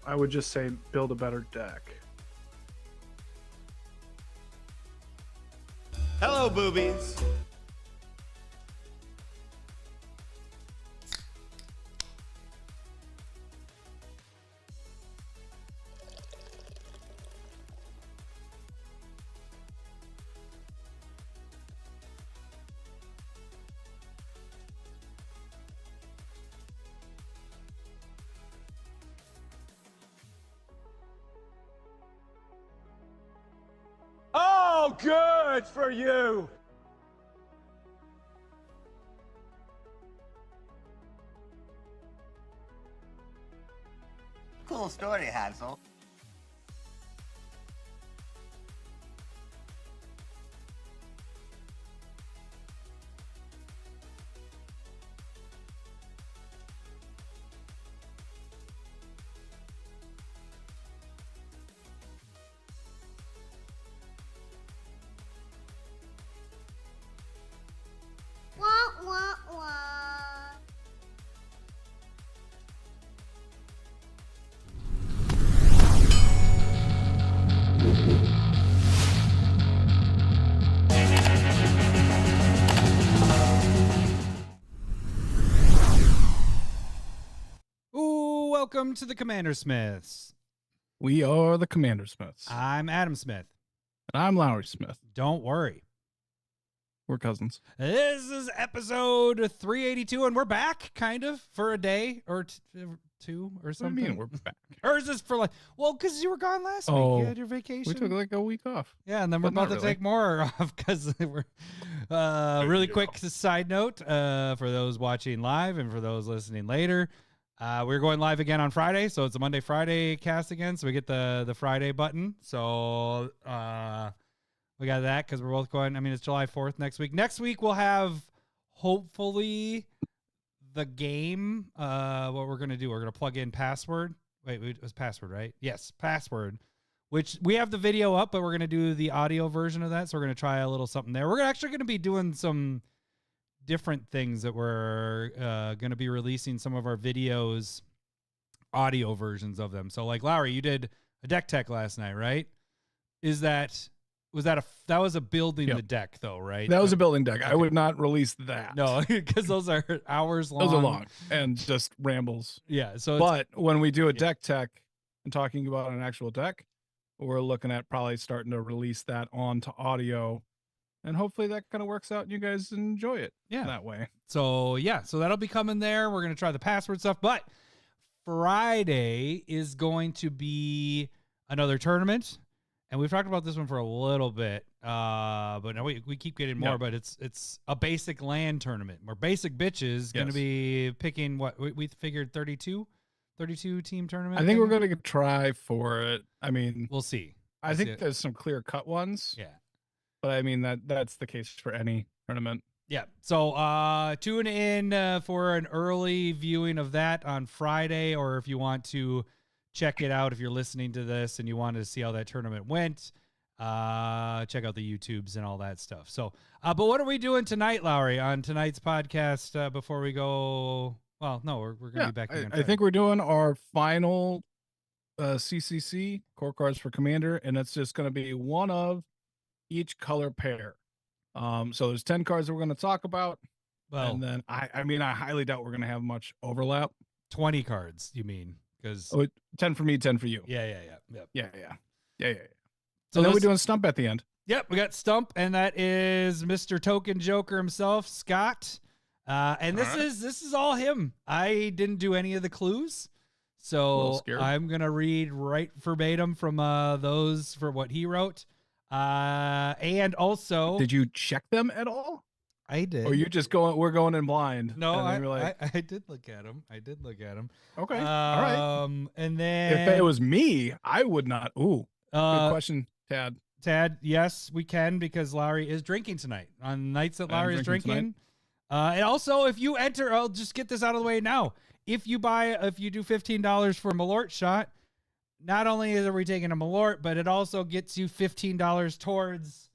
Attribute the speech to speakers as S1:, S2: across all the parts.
S1: I would just say build a better deck.
S2: Hello, boobies.
S3: Oh, good for you!
S2: Cool story, Hansel.
S4: Wah, wah, wah.
S5: Ooh, welcome to the CommanderSmiths.
S6: We are the CommanderSmiths.
S5: I'm Adam Smith.
S6: And I'm Lowry Smith.
S5: Don't worry.
S6: We're cousins.
S5: This is episode 382, and we're back, kind of, for a day or two or
S6: What do
S5: something.
S6: you mean we're back?
S5: Or is this for like, well, because you were gone last week.
S6: Oh,
S5: You had your vacation.
S6: We took like a week off.
S5: Yeah, and then we're
S6: but
S5: about
S6: not
S5: to
S6: really.
S5: take more off because we're really quick side note for those watching live and for those listening later. We're going live again on Friday, so it's a Monday Friday cast again. So we get the Friday button. So we got that because we're both going. I mean, it's July 4th next week. Next week we'll have hopefully the game. What we're gonna do? We're gonna plug in password. Wait, it was password, right? Yes, password. Which we have the video up, but we're gonna do the audio version of that. So we're gonna try a little something there. We're actually gonna be doing some different things that we're going to be releasing some of our videos, audio versions of them. So like Lowry, you did a deck tech last night, right? That was a building
S6: Yep.
S5: the deck though, right?
S6: That was a building deck.
S5: Okay.
S6: I would not release that.
S5: No, because those are hours long.
S6: Those are long and just rambles.
S5: Yeah. So
S6: But when we do a
S5: yeah.
S6: deck tech and talking about an actual deck, we're looking at probably starting to release that onto audio. And hopefully that kind of works out and you guys enjoy it that way.
S5: So that'll be coming there. We're going to try the password stuff, but Friday is going to be another tournament. And we've talked about this one for a little bit, but now we keep getting more.
S6: Yep.
S5: But it's a basic land tournament. Where basic bitches going to be picking what we figured 32 team tournament.
S6: I think we're going to try for it. I mean,
S5: we'll see.
S6: I think there's some clear cut ones.
S5: Yeah.
S6: But I mean, that's the case for any tournament.
S5: Yeah. So tune in for an early viewing of that on Friday, or if you want to check it out, if you're listening to this and you wanted to see how that tournament went, check out the YouTubes and all that stuff. So, but what are we doing tonight, Lowry, on tonight's podcast before we go? Well, no, we're going to be back again.
S6: I think we're doing our final CCC, core cards for Commander, and it's just going to be one of each color pair. So there's 10 cards that we're going to talk about.
S5: Well,
S6: and then I mean, I highly doubt we're going to have much overlap.
S5: 20 cards, you mean? Because
S6: 10 for me, 10 for you.
S5: Yeah.
S6: So then we're doing Stump at the end.
S5: Yep, we got Stump, and that is Mr. Token Joker himself, Scott. And this is all him. I didn't do any of the clues, so I'm gonna read right verbatim from those for what he wrote. And also,
S6: did you check them at all?
S5: I did.
S6: Or you just going? We're going in blind.
S5: No,
S6: I
S5: did look at him.
S6: Okay, all right.
S5: And then
S6: if it was me, I would not. Ooh, good question, Tad.
S5: Tad, yes, we can because Lowry is drinking tonight. On nights that Lowry is drinking. And also, if you enter, I'll just get this out of the way now. If you do $15 for a Malort shot, not only are we taking a Malort, but it also gets you $15 towards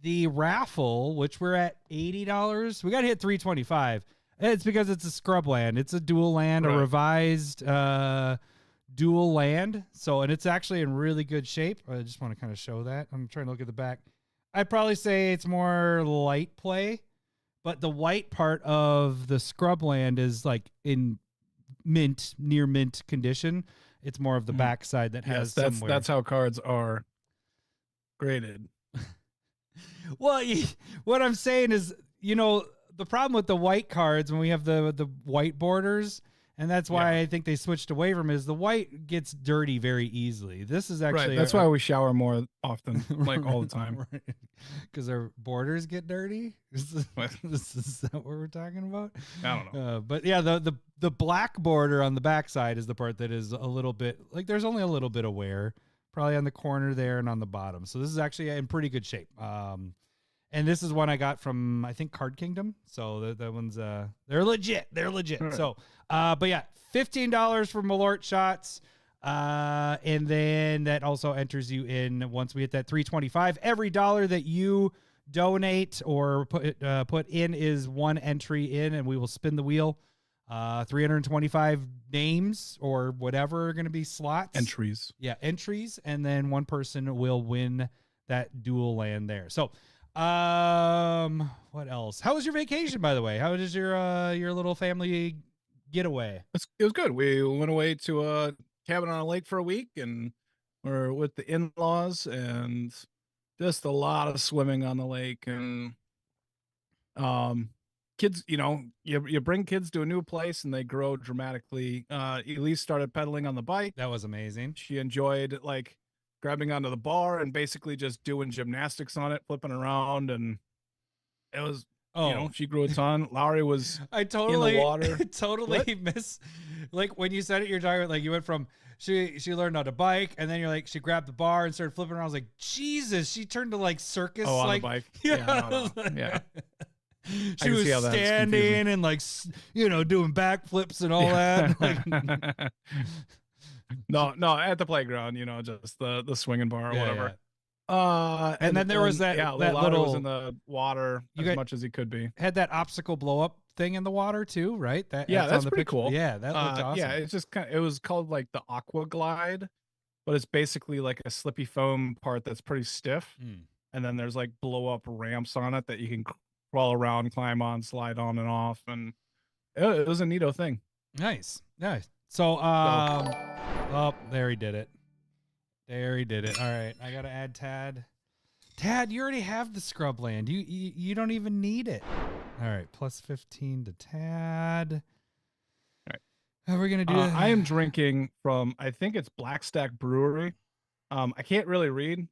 S5: the raffle, which we're at $80. We got to hit $325. It's because it's a scrub land. It's a dual land, a revised dual land. So, and it's actually in really good shape. I just want to kind of show that. I'm trying to look at the back. I'd probably say it's more light play, but the white part of the scrub land is like in near mint condition. It's more of the backside that has
S6: that's how cards are graded.
S5: Well, what I'm saying is, the problem with the white cards when we have the white borders, and that's why I think they switched away from it, is the white gets dirty very easily. This is actually
S6: That's why we shower more often, like all the time.
S5: Because our borders get dirty. Is that what we're talking about?
S6: I don't know.
S5: But yeah, the black border on the backside is the part that is a little bit like there's only a little bit of wear, probably on the corner there and on the bottom. So this is actually in pretty good shape. And this is one I got from, I think, Card Kingdom. So that one's they're legit. They're legit. Right. So but yeah, $15 for Malort shots. And then that also enters you in, once we hit that 325, every dollar that you donate or put in is one entry in, and we will spin the wheel. 325 names or whatever are going to be slots.
S6: Entries.
S5: Yeah, entries. And then one person will win that dual land there. So, what else? How was your vacation, by the way? How was your little family getaway?
S6: It was good. We went away to a cabin on a lake for a week, and we're with the in-laws, and just a lot of swimming on the lake. And kids, you bring kids to a new place and they grow dramatically. Elise started pedaling on the bike.
S5: That was amazing.
S6: She enjoyed like grabbing onto the bar and basically just doing gymnastics on it, flipping around, and it was she grew a ton. Lowry was
S5: in the
S6: water.
S5: Totally miss, like when you said it, you're talking about, like, you went from she learned how to bike, and then you're like, she grabbed the bar and started flipping around. I was like, Jesus, she turned to like circus.
S6: On
S5: like
S6: the bike.
S5: Yeah,
S6: Yeah.
S5: She was standing and like doing backflips and all that.
S6: No, at the playground, just the swinging bar or whatever. Yeah.
S5: And then there was that
S6: little was in the water much as he could be.
S5: Had that obstacle blow up thing in the water too, right?
S6: That's pretty cool.
S5: Yeah, that looked awesome.
S6: Yeah, it's just it was called like the Aqua Glide, but it's basically like a slippy foam part that's pretty stiff, and then there's like blow up ramps on it that you can crawl around, climb on, slide on and off, and it was a neato thing.
S5: Nice. So, oh, there he did it. All right, I gotta add Tad. Tad, you already have the scrub land. You don't even need it. All right, plus 15 to Tad. All
S6: right,
S5: how are we gonna do?
S6: I am drinking from, I think it's Blackstack Brewery. I can't really read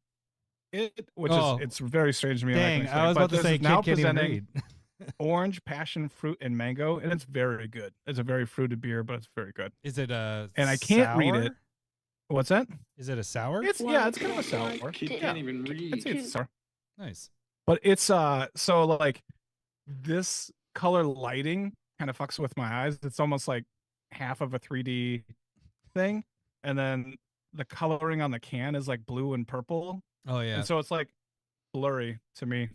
S6: it, which is it's very strange to me.
S5: Dang, I was about to say
S6: now
S5: can't even read.
S6: Orange, passion fruit, and mango, and it's very good. It's a very fruited beer, but it's very good.
S5: Is it a
S6: and I can't
S5: sour?
S6: read it. What's that?
S5: Is it a sour?
S6: It's it's kind of a sour.
S7: Can't even read.
S6: It's sour.
S5: Nice.
S6: But it's so like this color lighting kind of fucks with my eyes. It's almost like half of a 3D thing, and then the coloring on the can is like blue and purple.
S5: Oh yeah.
S6: And so it's like blurry to me.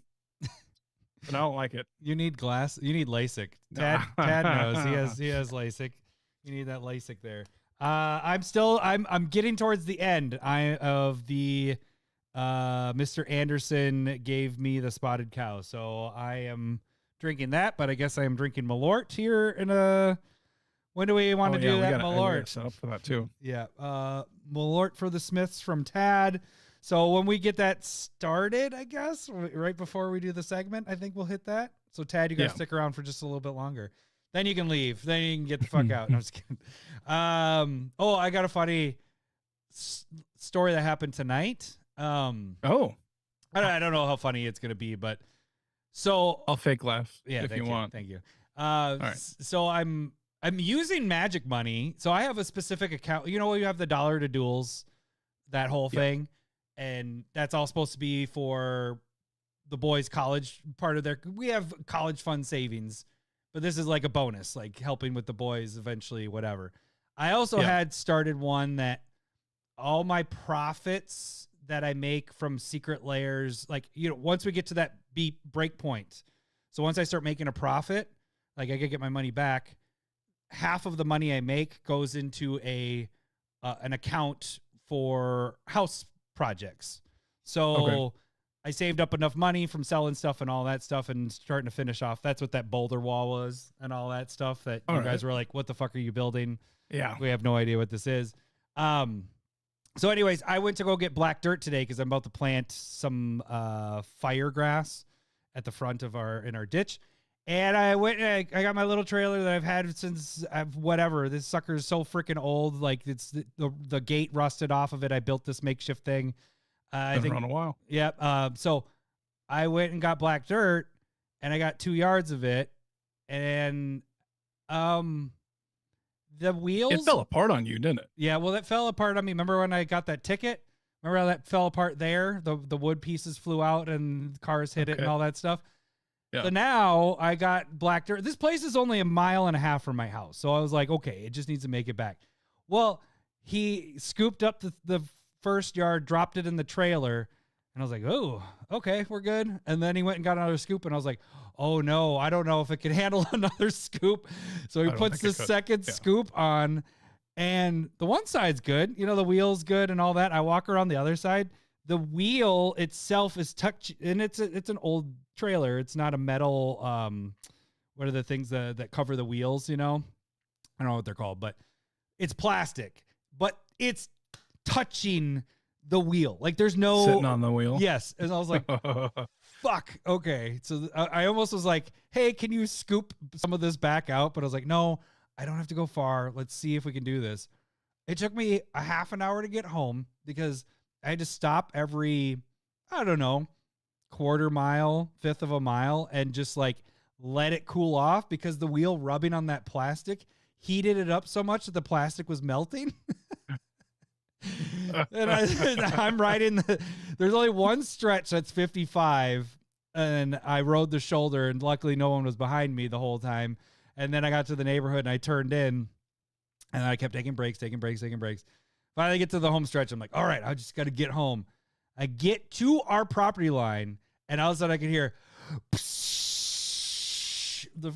S6: And I don't like it.
S5: You need glass. You need LASIK. Tad knows. He has LASIK. You need that LASIK there. I'm getting towards the end. Of the Mr. Anderson gave me the spotted cow, so I am drinking that. But I guess I am drinking Malort here in a. When do we want to do that Malort?
S6: Set up for that too.
S5: Yeah, Malort for the Smiths from Tad. So when we get that started, I guess right before we do the segment, I think we'll hit that. So Tad, you gotta stick around for just a little bit longer. Then you can leave. Then you can get the fuck out. No, I'm just kidding. I got a funny story that happened tonight. I don't know how funny it's gonna be, but so
S6: I'll fake laugh.
S5: Yeah,
S6: if you want.
S5: Thank you.
S6: All right.
S5: So I'm using Magic Money. So I have a specific account. You have the $1 to duels, that whole thing. And that's all supposed to be for the boys' college part of we have college fund savings, but this is like a bonus, like helping with the boys eventually, whatever. I also had started one that all my profits that I make from secret layers, like, once we get to that break point. So once I start making a profit, like I could get my money back, half of the money I make goes into a an account for house projects. So
S6: Okay.
S5: I saved up enough money from selling stuff and all that stuff and starting to finish off. That's what that boulder wall was and all that stuff that
S6: All
S5: you guys
S6: right.
S5: were like, what the fuck are you building?
S6: Yeah.
S5: We have no idea what this is. So anyways, I went to go get black dirt today because I'm about to plant some fire grass at the front of in our ditch. And I went and I got my little trailer that I've had since whatever. This sucker is so freaking old. Like it's the gate rusted off of it. I built this makeshift thing. I
S6: Been
S5: think
S6: around a while.
S5: Yep. So I went and got black dirt, and I got 2 yards of it, and the wheels.
S6: It fell apart on you, didn't it?
S5: Yeah. Well, that fell apart on me. Remember when I got that ticket? Remember how that fell apart there? The wood pieces flew out and cars hit it and all that stuff.
S6: Yeah.
S5: So now I got black dirt. This place is only 1.5 miles from my house. So I was like, okay, it just needs to make it back. Well, he scooped up the first yard, dropped it in the trailer, and I was like, oh, okay, we're good. And then he went and got another scoop, and I was like, oh no, I don't know if it can handle another scoop. So he puts the second scoop on, and the one side's good. You know, the wheel's good and all that. I walk around the other side. The wheel itself is touch, and it's an old trailer. It's not a metal. What are the things that cover the wheels? You know, I don't know what they're called, but it's plastic. But it's touching the wheel. Like there's no
S6: sitting on the wheel.
S5: Yes, and I was like, "Fuck." Okay, so I almost was like, "Hey, can you scoop some of this back out?" But I was like, "No, I don't have to go far. Let's see if we can do this." It took me a half an hour to get home because I had to stop every, I don't know, quarter mile, fifth of a mile, and just like let it cool off because the wheel rubbing on that plastic heated it up so much that the plastic was melting. And I'm riding there's only one stretch that's 55, and I rode the shoulder, and luckily no one was behind me the whole time. And then I got to the neighborhood and I turned in, and I kept taking breaks. Finally get to the home stretch. I'm like, all right, I just got to get home. I get to our property line, and all of a sudden I can hear the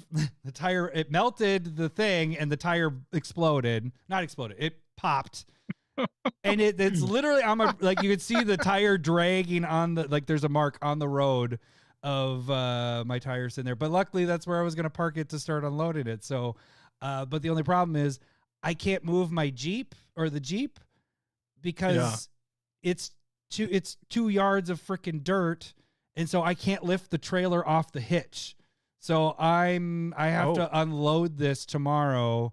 S5: tire. It melted the thing, and the tire exploded. Not exploded. It popped. And it's literally like you could see the tire dragging on there's a mark on the road of my tire sitting there. But luckily that's where I was going to park it to start unloading it. So, but the only problem is I can't move my Jeep because it's 2 yards of freaking dirt. And so I can't lift the trailer off the hitch. So I have to unload this tomorrow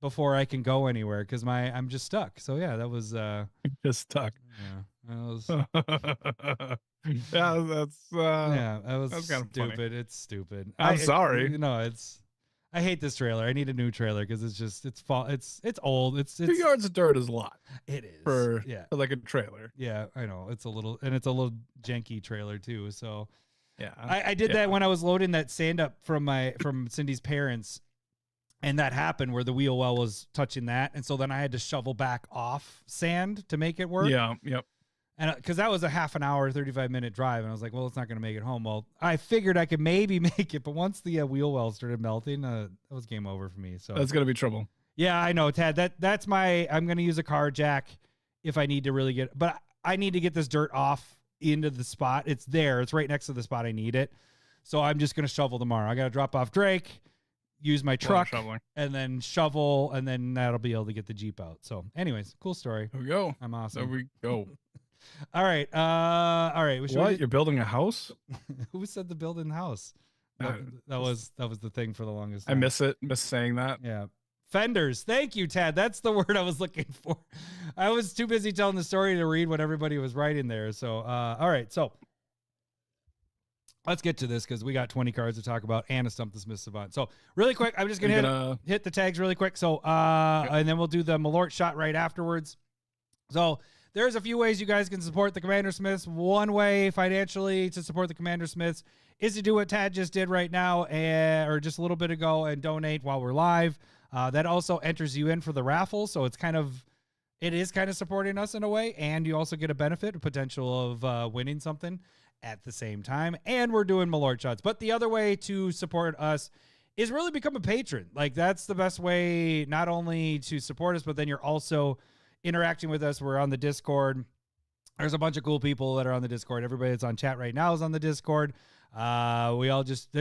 S5: before I can go anywhere because I'm just stuck. So yeah, that was
S6: just stuck.
S5: Yeah, that was
S6: that
S5: was
S6: kind of
S5: stupid.
S6: funny.
S5: It's stupid.
S6: I'm sorry.
S5: I hate this trailer. I need a new trailer because it's old. It's
S6: 2 yards of dirt is a lot.
S5: It is
S6: for like a trailer.
S5: Yeah, I know it's a little janky trailer too. So
S6: yeah,
S5: I did that when I was loading that sand up from Cindy's parents. And that happened where the wheel well was touching that. And so then I had to shovel back off sand to make it work.
S6: Yeah. Yep.
S5: And because that was a half an hour, 35-minute drive. And I was like, well, it's not going to make it home. Well, I figured I could maybe make it. But once the wheel well started melting, that was game over for me. So
S6: that's going to be trouble.
S5: Yeah, I know, Tad. I'm going to use a car jack if I need to really but I need to get this dirt off into the spot. It's there. It's right next to the spot I need it. So I'm just going to shovel tomorrow. I got to drop off Drake, use my truck, and then shovel, and then that'll be able to get the Jeep out. So anyways, cool story.
S6: There we go.
S5: I'm awesome.
S6: There we go.
S5: All right. All right.
S6: What? You're building a house?
S5: Who said the building house? That was the thing for the longest time.
S6: I miss saying that.
S5: Yeah. Fenders. Thank you, Tad. That's the word I was looking for. I was too busy telling the story to read what everybody was writing there. So, all right. So let's get to this because we got 20 cards to talk about and a Stump the Smith Savant. So really quick, I'm just going to hit the tags really quick. So, and then we'll do the Malort shot right afterwards. So there's a few ways you guys can support the CommanderSmiths. One way financially to support the CommanderSmiths is to do what Tad just did right now, or just a little bit ago, and donate while we're live. That also enters you in for the raffle. So it is kind of supporting us in a way. And you also get a benefit, a potential of winning something at the same time. And we're doing Malort shots. But the other way to support us is really become a patron. Like that's the best way, not only to support us, but then you're also interacting with us. We're on the Discord. There's a bunch of cool people that are on the Discord. Everybody that's on chat right now is on the Discord. We don't just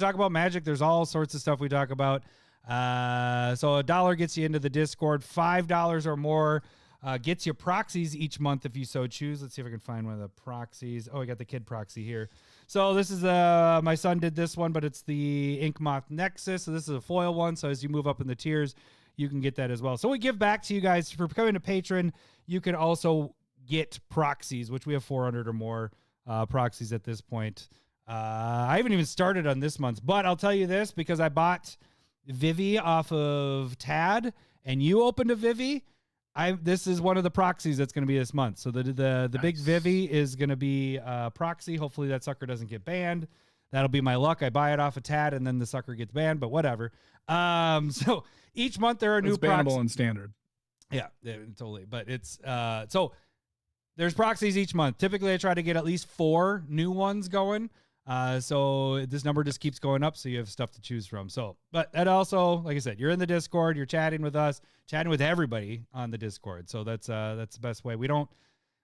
S5: talk about Magic. There's all sorts of stuff we talk about. So $1 gets you into the Discord. $5 or more gets you proxies each month if you so choose. Let's see if I can find one of the proxies. Oh, I got the kid proxy here. So this is my son did this one, but it's the Inkmoth Nexus. So this is a foil one. So as you move up in the tiers, you can get that as well. So we give back to you guys for becoming a patron. You can also get proxies, which we have 400 or more proxies at this point. I haven't even started on this month's, but I'll tell you this, because I bought Vivi off of Tad and you opened a Vivi. This is one of the proxies that's going to be this month. So the nice. Big Vivi is going to be proxy. Hopefully that sucker doesn't get banned. That'll be my luck. I buy it off of Tad and then the sucker gets banned, but whatever. So each month there are new
S6: proxies. Bannable in standard.
S5: Yeah, totally. But it's so there's proxies each month. Typically I try to get at least 4 new ones going. So this number just keeps going up, so you have stuff to choose from. So, but that also, like I said, you're in the Discord, you're chatting with us, chatting with everybody on the Discord. So that's the best way. We don't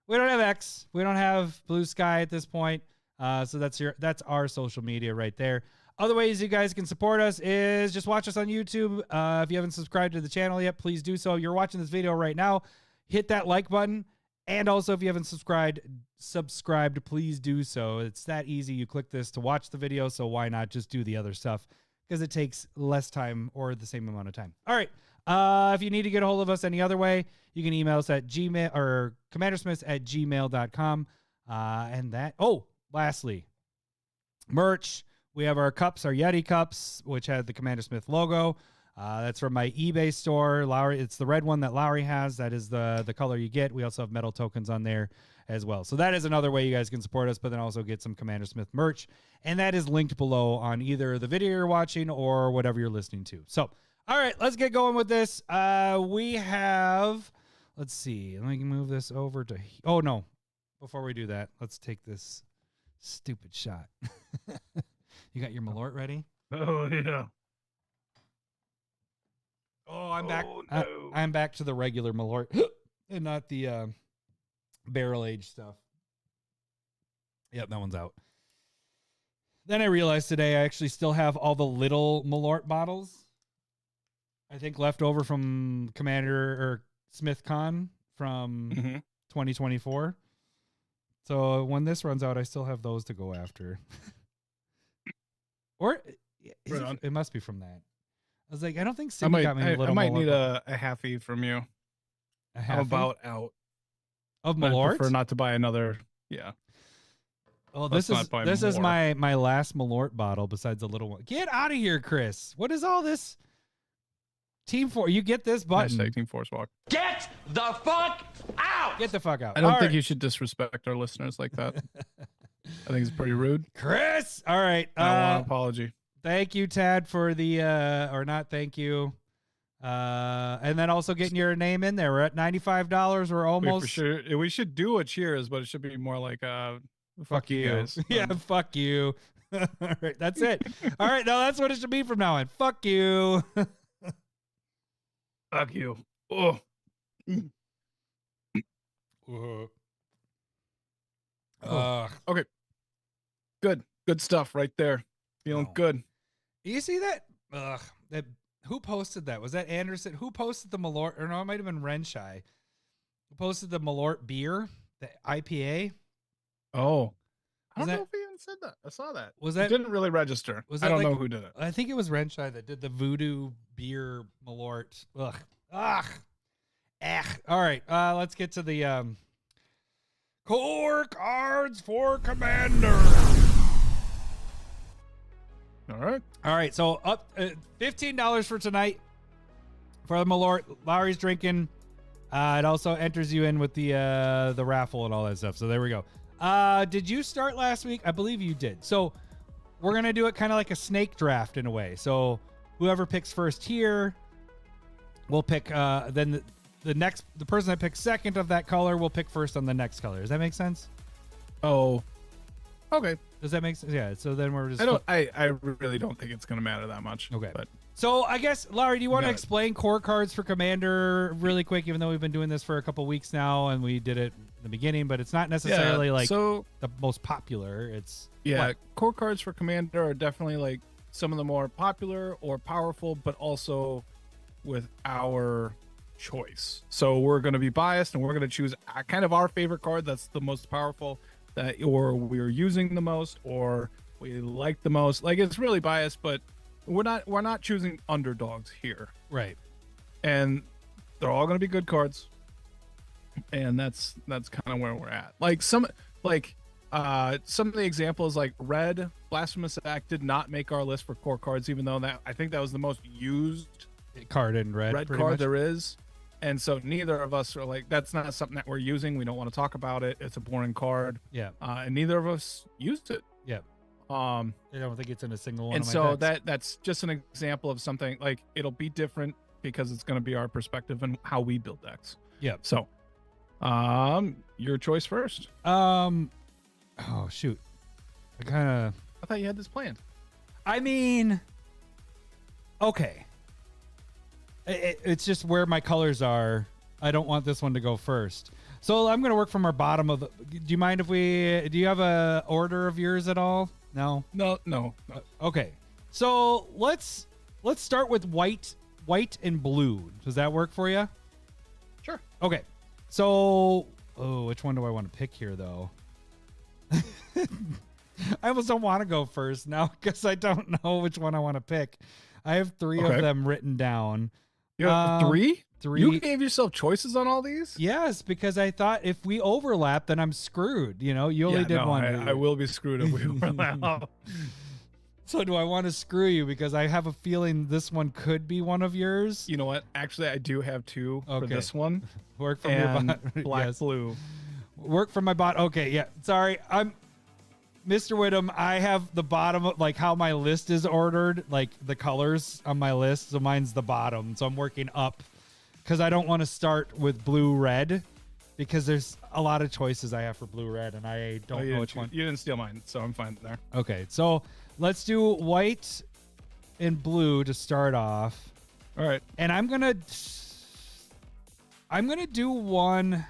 S5: have X, we don't have Blue Sky at this point. So that's our social media right there. Other ways you guys can support us is just watch us on YouTube. If you haven't subscribed to the channel yet, please do so. You're watching this video right now, hit that like button. And also, if you haven't subscribed, please do so. It's that easy. You click this to watch the video, so why not just do the other stuff? Because it takes less time or the same amount of time. All right. If you need to get a hold of us any other way, you can email us at Gmail or CommanderSmiths@gmail.com. Lastly, merch. We have our cups, our Yeti cups, which have the Commander Smith logo. That's from my eBay store. Lowry, it's the red one that Lowry has. That is the color you get. We also have metal tokens on there as well. So that is another way you guys can support us, but then also get some Commander Smith merch. And that is linked below on either the video you're watching or whatever you're listening to. So, all right, let's get going with this. We have, let's see. Let me move this over to, oh no. Before we do that, let's take this stupid shot. You got your Malort ready?
S6: Oh, yeah.
S5: Oh, I'm back.
S6: No.
S5: I'm back to the regular Malort and not the barrel aged stuff. Yep, that one's out. Then I realized today I actually still have all the little Malort bottles. I think left over from Commander or Smith Con from 2024. So when this runs out, I still have those to go after. Or it must be from that. I was like, I don't think Cindy got me a little.
S6: I might
S5: Malort
S6: need a halfie from you.
S5: A halfie?
S6: I'm about out
S5: of Malort.
S6: I prefer not to buy another. Yeah.
S5: Oh, this is my last Malort bottle besides the little one. Get out of here, Chris. What is all this? Team 4, you get this button.
S6: Hashtag Team Force Walk.
S3: Get the fuck out!
S5: Get the fuck out.
S6: I don't think you should disrespect our listeners like that. I think it's pretty rude.
S5: Chris! All right.
S6: I want an apology.
S5: Thank you, Tad, for the, or not thank you. And then also getting your name in there. We're at $95. We're almost.
S6: For sure. We should do a cheers, but it should be more like, fuck you guys.
S5: Yeah, fuck you. All right, that's it. All right, now that's what it should be from now on. Fuck you.
S6: Fuck you. Oh. Okay. Good stuff right there. Feeling good.
S5: You see that? Who posted that? Was that Anderson? Who posted the Malort? Or no, it might have been Renshai. Who posted the Malort beer, the IPA?
S6: Oh, I don't know if he even said that. I saw that.
S5: Was that?
S6: It didn't really register. I don't know who did it.
S5: I think it was Renshai that did the Voodoo beer Malort. Ugh. All right. Let's get to the core cards for Commander.
S6: All
S5: right. So up $15 for tonight for the Malort. Lowry's drinking. It also enters you in with the raffle and all that stuff. So there we go. Did you start last week? I believe you did. So we're gonna do it kind of like a snake draft in a way. So whoever picks first here, we'll pick. Then the person that picks second of that color will pick first on the next color. Does that make sense?
S6: Oh, okay.
S5: Does that make sense? Yeah. So then we're just.
S6: I really don't think it's gonna matter that much.
S5: Okay.
S6: But
S5: So I guess, Larry, do you want to
S6: got it.
S5: explain core cards for Commander really quick, even though we've been doing this for a couple weeks now and we did it in the beginning, but it's not necessarily like
S6: so
S5: the most popular. It's
S6: yeah,
S5: what?
S6: core cards for Commander are definitely like some of the more popular or powerful, but also with our choice. So we're going to be biased and we're going to choose kind of our favorite card that's the most powerful, that or we're using the most or we like the most. Like, it's really biased, but we're not choosing underdogs here.
S5: Right.
S6: And they're all going to be good cards. And that's kind of where we're at. Like some of the examples, like Red Blasphemous Act did not make our list for core cards, even though I think that was the most used
S5: Card in red
S6: card
S5: much.
S6: there is. And so neither of us are like, that's not something that we're using. We don't want to talk about it. It's a boring card.
S5: Yeah.
S6: And neither of us used it.
S5: Yeah.
S6: I
S5: don't think it's in a single one.
S6: and
S5: of my
S6: so
S5: decks.
S6: that's just an example of something like it'll be different because it's going to be our perspective and how we build decks.
S5: Yeah.
S6: So, your choice first.
S5: Oh shoot.
S6: I thought you had this planned.
S5: I mean, okay. It's just where my colors are. I don't want this one to go first. So I'm going to work from our bottom of the... Do you mind if we... Do you have a order of yours at all? No?
S6: No.
S5: Okay. So let's start with white and blue. Does that work for you?
S6: Sure.
S5: Okay. So... Oh, which one do I want to pick here, though? I almost don't want to go first now because I don't know which one I want to pick. I have three of them written down.
S6: You have three?
S5: Three.
S6: You gave yourself choices on all these?
S5: Yes, because I thought if we overlap, then I'm screwed. You know, you only did one.
S6: I will be screwed if we overlap.
S5: So do I want to screw you because I have a feeling this one could be one of yours?
S6: You know what? Actually, I do have two for
S5: Okay.
S6: this one.
S5: Work from
S6: And
S5: your bot.
S6: black
S5: Yes.
S6: blue.
S5: Work from my bot. Okay, yeah. Sorry, I'm Mr. Whittam. I have the bottom of like how my list is ordered, like the colors on my list. So mine's the bottom. So I'm working up because I don't want to start with blue red because there's a lot of choices I have for blue red and I don't know which one.
S6: You didn't steal mine, so I'm fine there.
S5: Okay, so let's do white and blue to start off.
S6: All right.
S5: And I'm gonna do one.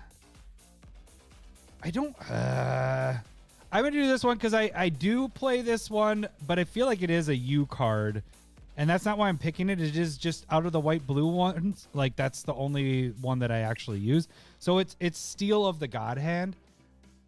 S5: I'm gonna do this one because I do play this one, but I feel like it is a U card, and that's not why I'm picking it. It is just out of the white blue ones, like that's the only one that I actually use. So it's Steel of the God Hand.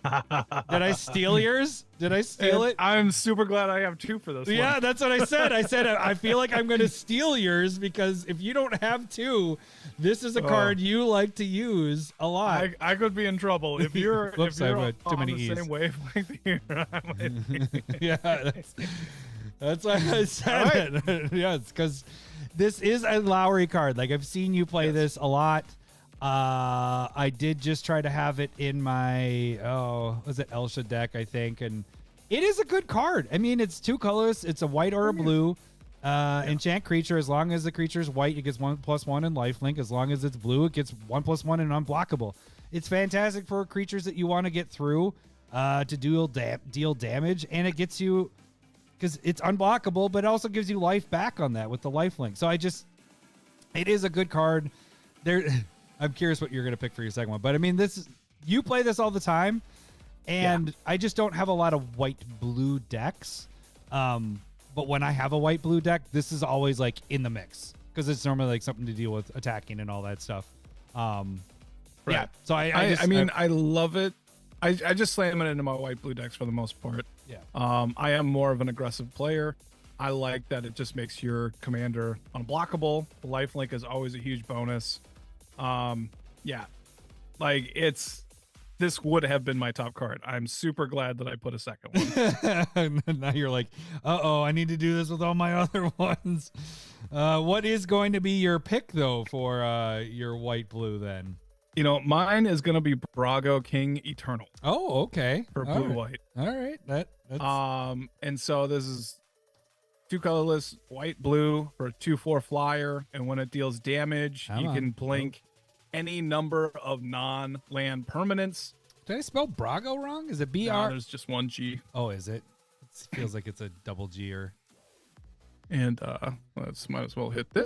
S5: Did I steal yours? Did I steal it?
S6: I'm super glad I have two for this
S5: Yeah,
S6: one.
S5: that's what I said. I said I feel like I'm going to steal yours because if you don't have two, this is a card you like to use a lot.
S6: I could be in trouble if you're
S5: Whoops,
S6: if you're
S5: I put too
S6: on
S5: many
S6: the
S5: E's.
S6: same wavelength here. I might be.
S5: Yeah, that's why I said it. Yes, because this is a Lowry card. Like I've seen you play this a lot. I did just try to have it in my was it Elsha deck, I think, and it is a good card. I mean, it's two colors. It's a white or a blue. Enchant creature. As long as the creature is white, it gets 1+1 in lifelink. As long as it's blue, it gets 1+1 in unblockable. It's fantastic for creatures that you want to get through to deal damage, and it gets you because it's unblockable, but it also gives you life back on that with the lifelink. So it is a good card. I'm curious what you're going to pick for your second one, but I mean, you play this all the time, and I just don't have a lot of white-blue decks. But when I have a white-blue deck, this is always like in the mix because it's normally like something to deal with attacking and all that stuff. Yeah. So
S6: I love it. I just slam it into my white-blue decks for the most part.
S5: Yeah.
S6: I am more of an aggressive player. I like that it just makes your commander unblockable. The lifelink is always a huge bonus. Like this would have been my top card. I'm super glad that I put a second one.
S5: Now you're like, I need to do this with all my other ones. What is going to be your pick though for your white blue then?
S6: You know, mine is gonna be Brago King Eternal.
S5: Oh, okay.
S6: For blue white.
S5: All right. That's
S6: and so this is two colorless, white blue for a 2/4 flyer, and when it deals damage, you can blink any number of non-land permanents.
S5: Did I spell Brago wrong? Is it BR?
S6: No, there's just one G.
S5: Oh, is it? It feels like it's a double G or.
S6: And might as well hit this.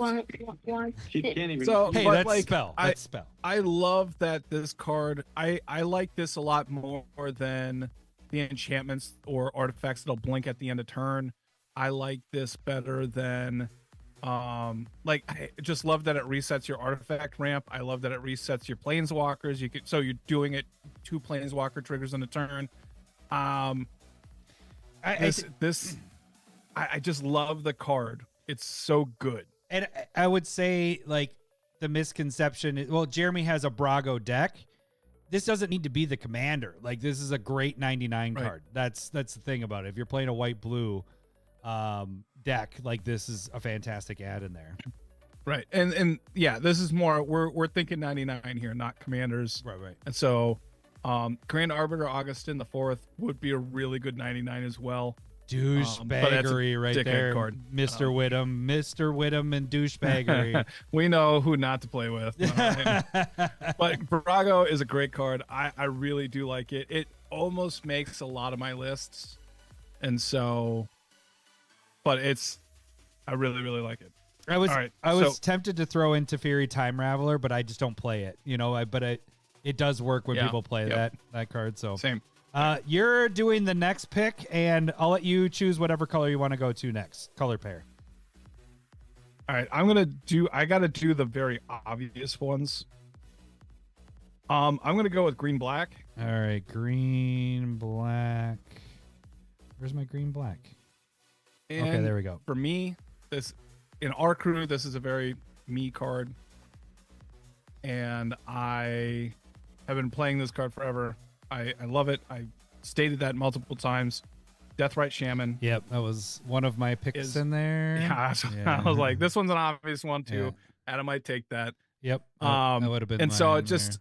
S7: She can't even.
S6: So,
S5: Hey,
S6: but,
S5: that's
S6: like,
S5: spell. That's spell.
S6: I love that this card. I like this a lot more than the enchantments or artifacts that'll blink at the end of turn. I like this better than like I just love that it resets your artifact ramp. I love that it resets your planeswalkers. So you're doing it 2 planeswalker triggers in a turn. I just love the card. It's so good.
S5: And I would say, like, the misconception is, well, Jeremy has a Brago deck. This doesn't need to be the commander. Like, this is a great 99
S6: Right.
S5: card. That's the thing about it. If you're playing a white-blue deck, like, this is a fantastic add in there.
S6: Right. And yeah, this is more, we're thinking 99 here, not commanders.
S5: Right.
S6: And so Grand Arbiter Augustin the 4th would be a really good 99 as well.
S5: Douchebaggery right
S6: dickhead
S5: there.
S6: card.
S5: Mr. Whittam and douchebaggery.
S6: We know who not to play with. But Brago is a great card. I really do like it. It almost makes a lot of my lists. And so, but I really, really like it.
S5: I was
S6: All right,
S5: was
S6: so-
S5: tempted to throw in Teferi Time Raveler, but I just don't play it. You know, it does work when
S6: Yeah,
S5: people play
S6: yep.
S5: that card. So
S6: Same.
S5: you're doing the next pick, and I'll let you choose whatever color you want to go to next. Color pair.
S6: All right, I got to do the very obvious ones. I'm going to go with green black.
S5: All right, green black. Where's my green black?
S6: And
S5: Okay, there we go.
S6: For me, in our crew, this is a very me card. And I have been playing this card forever. I love it. I stated that multiple times. Deathrite Shaman.
S5: Yep, that was one of my picks in there.
S6: Yeah, so I was like, this one's an obvious one too.
S5: Yeah.
S6: Adam might take that.
S5: Yep, that would have been.
S6: And so
S5: mine
S6: it just,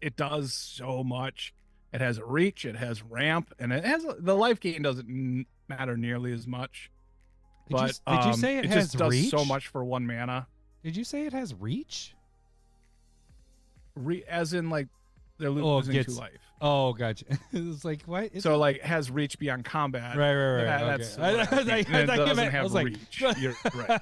S6: it does so much. It has reach, it has ramp, and it has the life gain doesn't matter nearly as much. But
S5: did you say it has
S6: just does
S5: reach?
S6: so much for 1 mana?
S5: Did you say it has reach?
S6: As in like they're losing 2 life.
S5: Oh, gotcha. It's like what? It's
S6: So like has reach beyond combat.
S5: Right.
S6: Yeah,
S5: Okay.
S6: that's
S5: I
S6: what I mean.
S5: thought
S6: And it
S5: you
S6: doesn't
S5: meant- I
S6: have
S5: was like,
S6: reach. You're right.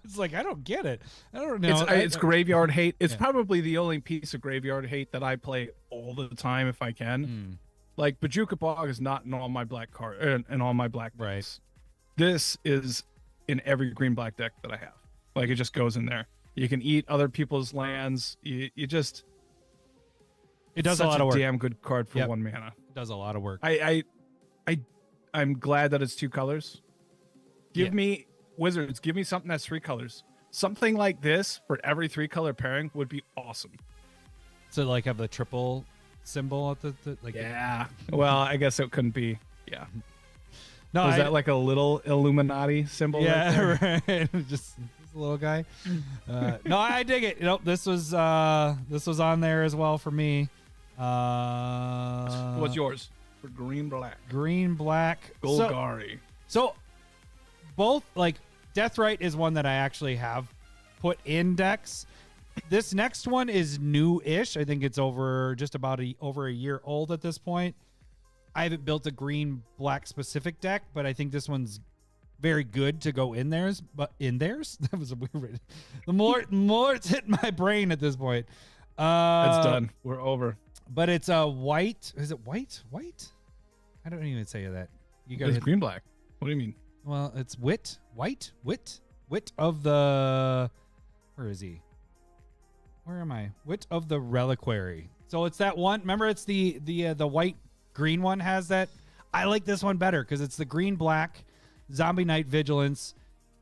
S5: It's like I don't get it. I don't know.
S6: It's graveyard hate. It's
S5: Yeah.
S6: probably the only piece of graveyard hate that I play all the time if I can. Like Bajuka Bog is not in all my black in all my black
S5: Right.
S6: decks. This is in every green black deck that I have. Like it just goes in there. You can eat other people's lands. You just
S5: It does
S6: such
S5: a lot of work.
S6: Damn good card for
S5: Yep.
S6: 1 mana.
S5: It does a lot of work.
S6: I'm glad that it's 2 colors. Give
S5: Yeah.
S6: me Wizards. Give me something that's 3 colors. Something like this for every 3 color pairing would be awesome.
S5: So like have the triple symbol at the like.
S6: Yeah. Well, I guess it couldn't be. Yeah.
S5: No,
S6: Was that like a little Illuminati symbol?
S5: yeah,
S6: Right there?
S5: right. just a little guy. No, I dig it. Nope, this was on there as well for me.
S6: What's yours for green black?
S5: Green black.
S6: Golgari.
S5: So both like Deathrite is one that I actually have put in decks. This next one is new-ish. I think it's over a year old at this point. I haven't built a green black specific deck, but I think this one's very good to go in theirs. But in theirs, that was a weird. The more it's hitting my brain at this point.
S6: It's done. We're over.
S5: But it's a white. Is it white? White? I don't even say that. You got
S6: It's green black. What do you mean?
S5: Well, it's wit of the. Where is he? Where am I? Wit of the Reliquary. So it's that one. Remember, it's the white green one has that. I like this one better because it's the green black Zombie Knight Vigilance.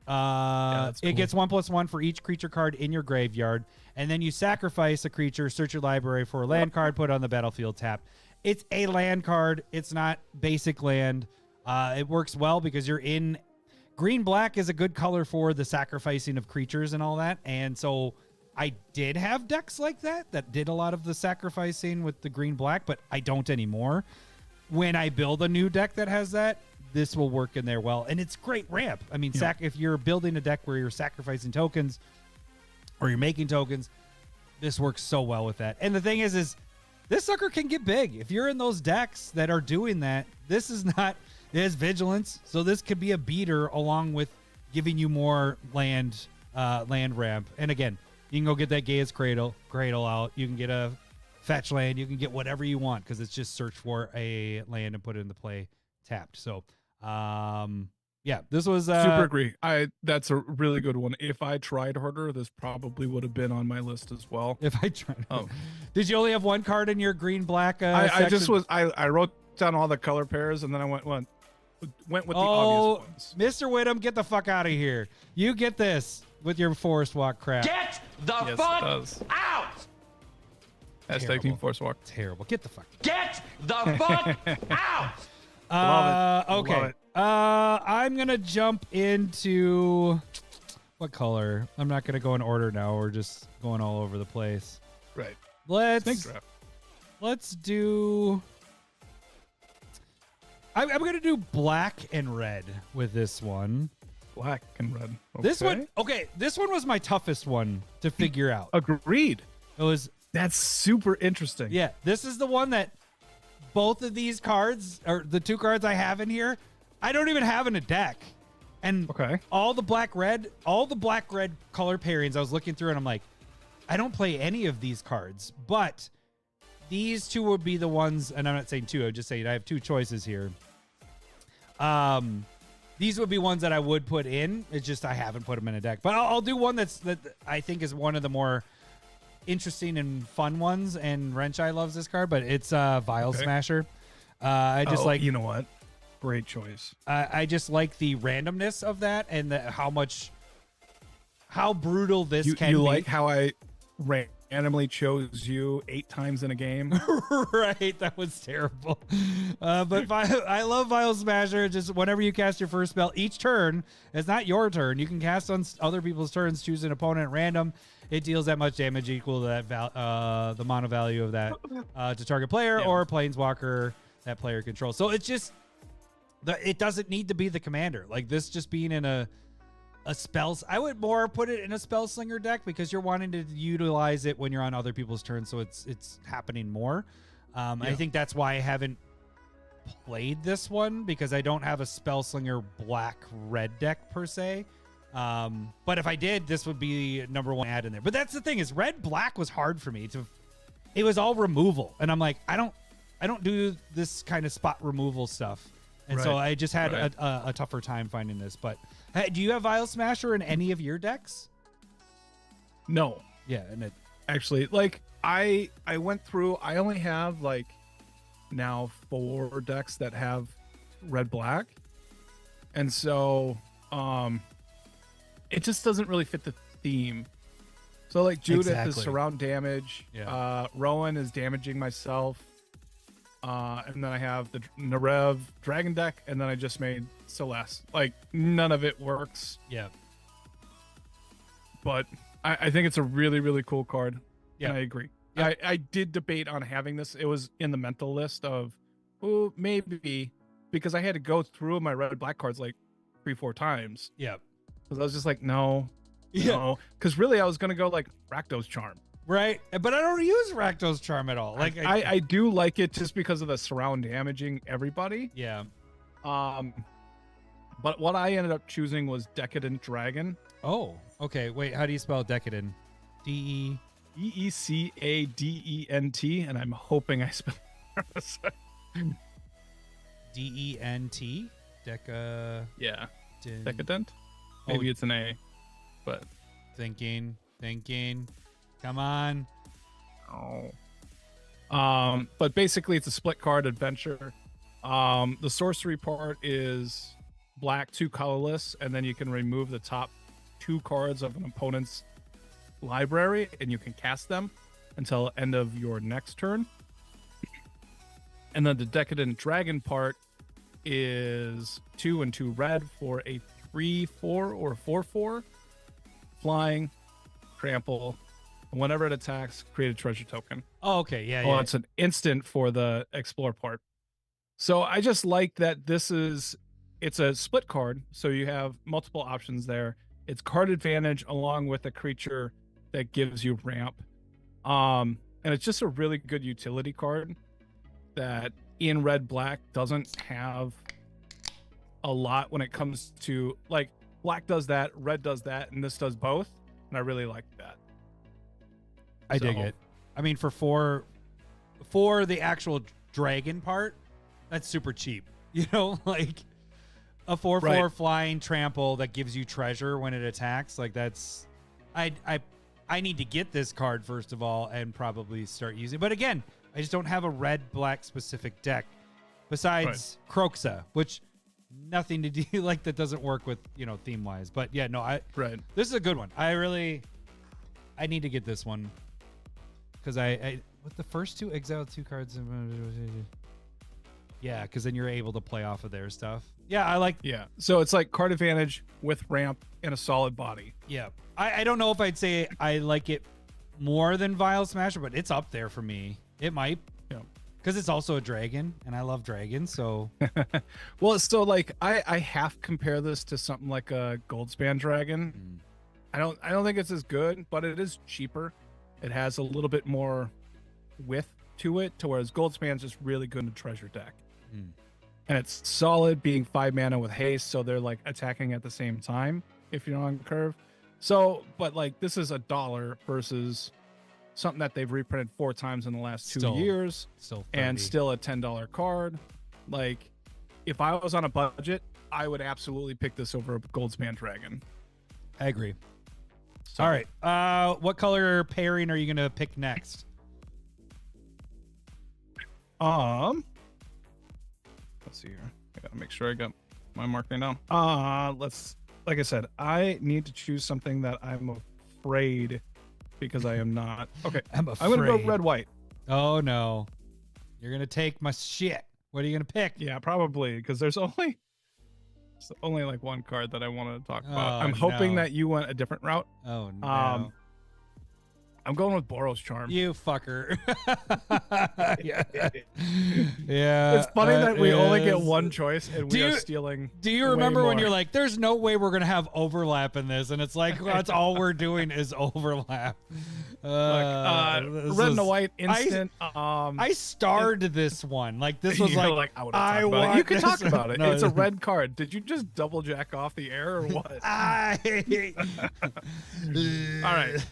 S6: That's
S5: It
S6: cool.
S5: gets 1+1 for each creature card in your graveyard, and then you sacrifice a creature, search your library for a land card, put it on the battlefield, tap. It's a land card. It's not basic land. It works well because you're in. Green black is a good color for the sacrificing of creatures and all that, and so I did have decks like that did a lot of the sacrificing with the green black, but I don't anymore. When I build a new deck that has that, this will work in there well, and it's great ramp. I mean, if you're building a deck where you're sacrificing tokens or you're making tokens, this works so well with that. And the thing is this sucker can get big. If you're in those decks that are doing that, this is It has vigilance, so this could be a beater along with giving you more land ramp. And again, you can go get that Gaia's Cradle out. You can get a fetch land. You can get whatever you want because it's just search for a land and put it into play tapped. So, yeah, this was
S6: super agree. That's a really good one. If I tried harder, this probably would have been on my list as well.
S5: If I tried, did you only have one card in your green black?
S6: I wrote down all the color pairs and then I went with the obvious ones.
S5: Mr. Whittam, get the fuck out of here. You get this with your Forest Walk crap.
S3: Get the fuck out!
S6: Hashtag Team Forest Walk.
S5: Terrible. Get the fuck.
S3: Get the fuck out!
S5: Okay. I'm gonna jump into what color? I'm not gonna go in order now. We're just going all over the place.
S6: Right.
S5: Let's do. I'm gonna do black and red with this one.
S6: Black and red. Okay.
S5: This one, okay. This one was my toughest one to figure out.
S6: Agreed.
S5: It was.
S6: That's super interesting.
S5: Yeah, this is the one that both of these cards, or the two cards I have in here, I don't even have in a deck. And all the black red color pairings I was looking through and I'm like, I don't play any of these cards, but these two would be the ones, and I'm not saying two, I'm just saying I have two choices here. These would be ones that I would put in. It's just I haven't put them in a deck. But I'll do one that I think is one of the more interesting and fun ones, and Wrenchai loves this card, but it's Vial Smasher. I just like,
S6: you know what? Great choice.
S5: I just like the randomness of that and how brutal this can be.
S6: You like how I randomly chose you 8 times in a game?
S5: Right, that was terrible. But I love Vial Smasher. Just whenever you cast your first spell, each turn, it's not your turn. You can cast on other people's turns, choose an opponent at random. It deals that much damage equal to that the mono value of that to target player or planeswalker that player controls. So it's just it doesn't need to be the commander. Like this just being in a spells. I would more put it in a spell slinger deck because you're wanting to utilize it when you're on other people's turns, so it's happening more. I think that's why I haven't played this one, because I don't have a spell slinger black red deck per se. But if I did, this would be number one add in there. But that's the thing, is red black was hard for me it was all removal, and I'm like, I don't do this kind of spot removal stuff, and so I just had a tougher time finding this. But hey, do you have Vial Smasher in any of your decks?
S6: No.
S5: Yeah, and
S6: actually, like I went through. I only have like now 4 decks that have red black, and so it just doesn't really fit the theme. So like Judith is surround damage. Yeah. Rowan is damaging myself. And then I have the Narev Dragon deck, and then I just made Celeste. Like none of it works.
S5: Yeah.
S6: But I think it's a really, really cool card.
S5: Yeah.
S6: And I agree.
S5: Yeah.
S6: I did debate on having this. It was in the mental list of, oh, maybe, because I had to go through my red black cards like 3-4 times.
S5: Yeah.
S6: Because I was just like, no. Because really I was going to go like Rakdos Charm.
S5: Right. But I don't use Rakdos Charm at all. Like
S6: I do like it just because of the surround damaging everybody.
S5: Yeah.
S6: But what I ended up choosing was Decadent Dragon.
S5: Oh, okay. Wait, how do you spell Decadent? D-E...
S6: D-E-C-A-D-E-N-T, and I'm hoping I spelled
S5: D-E-N-T?
S6: Yeah. Decadent? Maybe it's an A, but...
S5: Thinking. Come on.
S6: Oh. But basically it's a split card adventure. The sorcery part is black, 2 colorless, and then you can remove the top 2 cards of an opponent's library and you can cast them until end of your next turn. And then the Decadent Dragon part is 2 and 2 red for a 3/4 or 4/4 flying, trample. Whenever it attacks, create a treasure token.
S5: Oh, okay. Yeah.
S6: It's an instant for the explore part. So I just like that it's a split card, so you have multiple options there. It's card advantage along with a creature that gives you ramp. And it's just a really good utility card that in red black doesn't have a lot when it comes to like black does that, red does that, and this does both, and I really like that.
S5: I dig it. I mean, for the actual dragon part, that's super cheap. You know, like a 4/4 flying trample that gives you treasure when it attacks. Like that's, I need to get this card first of all and probably start using. But again, I just don't have a red black specific deck besides Croxa, which nothing to do like that doesn't work with theme wise. But yeah, no, this is a good one. I need to get this one because I with the first two exile 2 cards. Yeah, because then you're able to play off of their stuff. Yeah, I like.
S6: Yeah, so it's like card advantage with ramp and a solid body.
S5: Yeah, I don't know if I'd say I like it more than Vile Smasher, but it's up there for me. It might.
S6: Yeah.
S5: Because it's also a dragon, and I love dragons, so.
S6: Well, it's still like I half compare this to something like a Goldspan Dragon. I don't think it's as good, but it is cheaper. It has a little bit more width to it, to whereas Goldspan's just really good in a treasure deck. And it's solid, being 5 mana with haste, so they're like attacking at the same time if you're on curve. So, but like this is $1 versus something that they've reprinted 4 times in the last 2 years, and still a $10 card. Like, if I was on a budget, I would absolutely pick this over a Goldspan Dragon.
S5: I agree. So. All right. What color pairing are you going to pick next?
S6: Let's see here. I gotta make sure I got my marking down. Like I said, I need to choose something that I'm afraid because I am not. Okay, I'm gonna go red-white.
S5: Oh no, you're gonna take my shit. What are you gonna pick?
S6: Yeah, probably because there's only like one card that I want to talk about. I'm hoping that you went a different route.
S5: Oh no.
S6: I'm going with Boros Charm.
S5: You fucker. Yeah. Yeah.
S6: It's funny that we only get one choice and we are stealing.
S5: Do you remember when you're like, there's no way we're going to have overlap in this? And it's like, that's all we're doing is overlap.
S6: Red and white instant.
S5: I starred this one. Like, this was like
S6: I want. You can talk about it. No, it's a red card. Did you just double jack off the air or what? All right.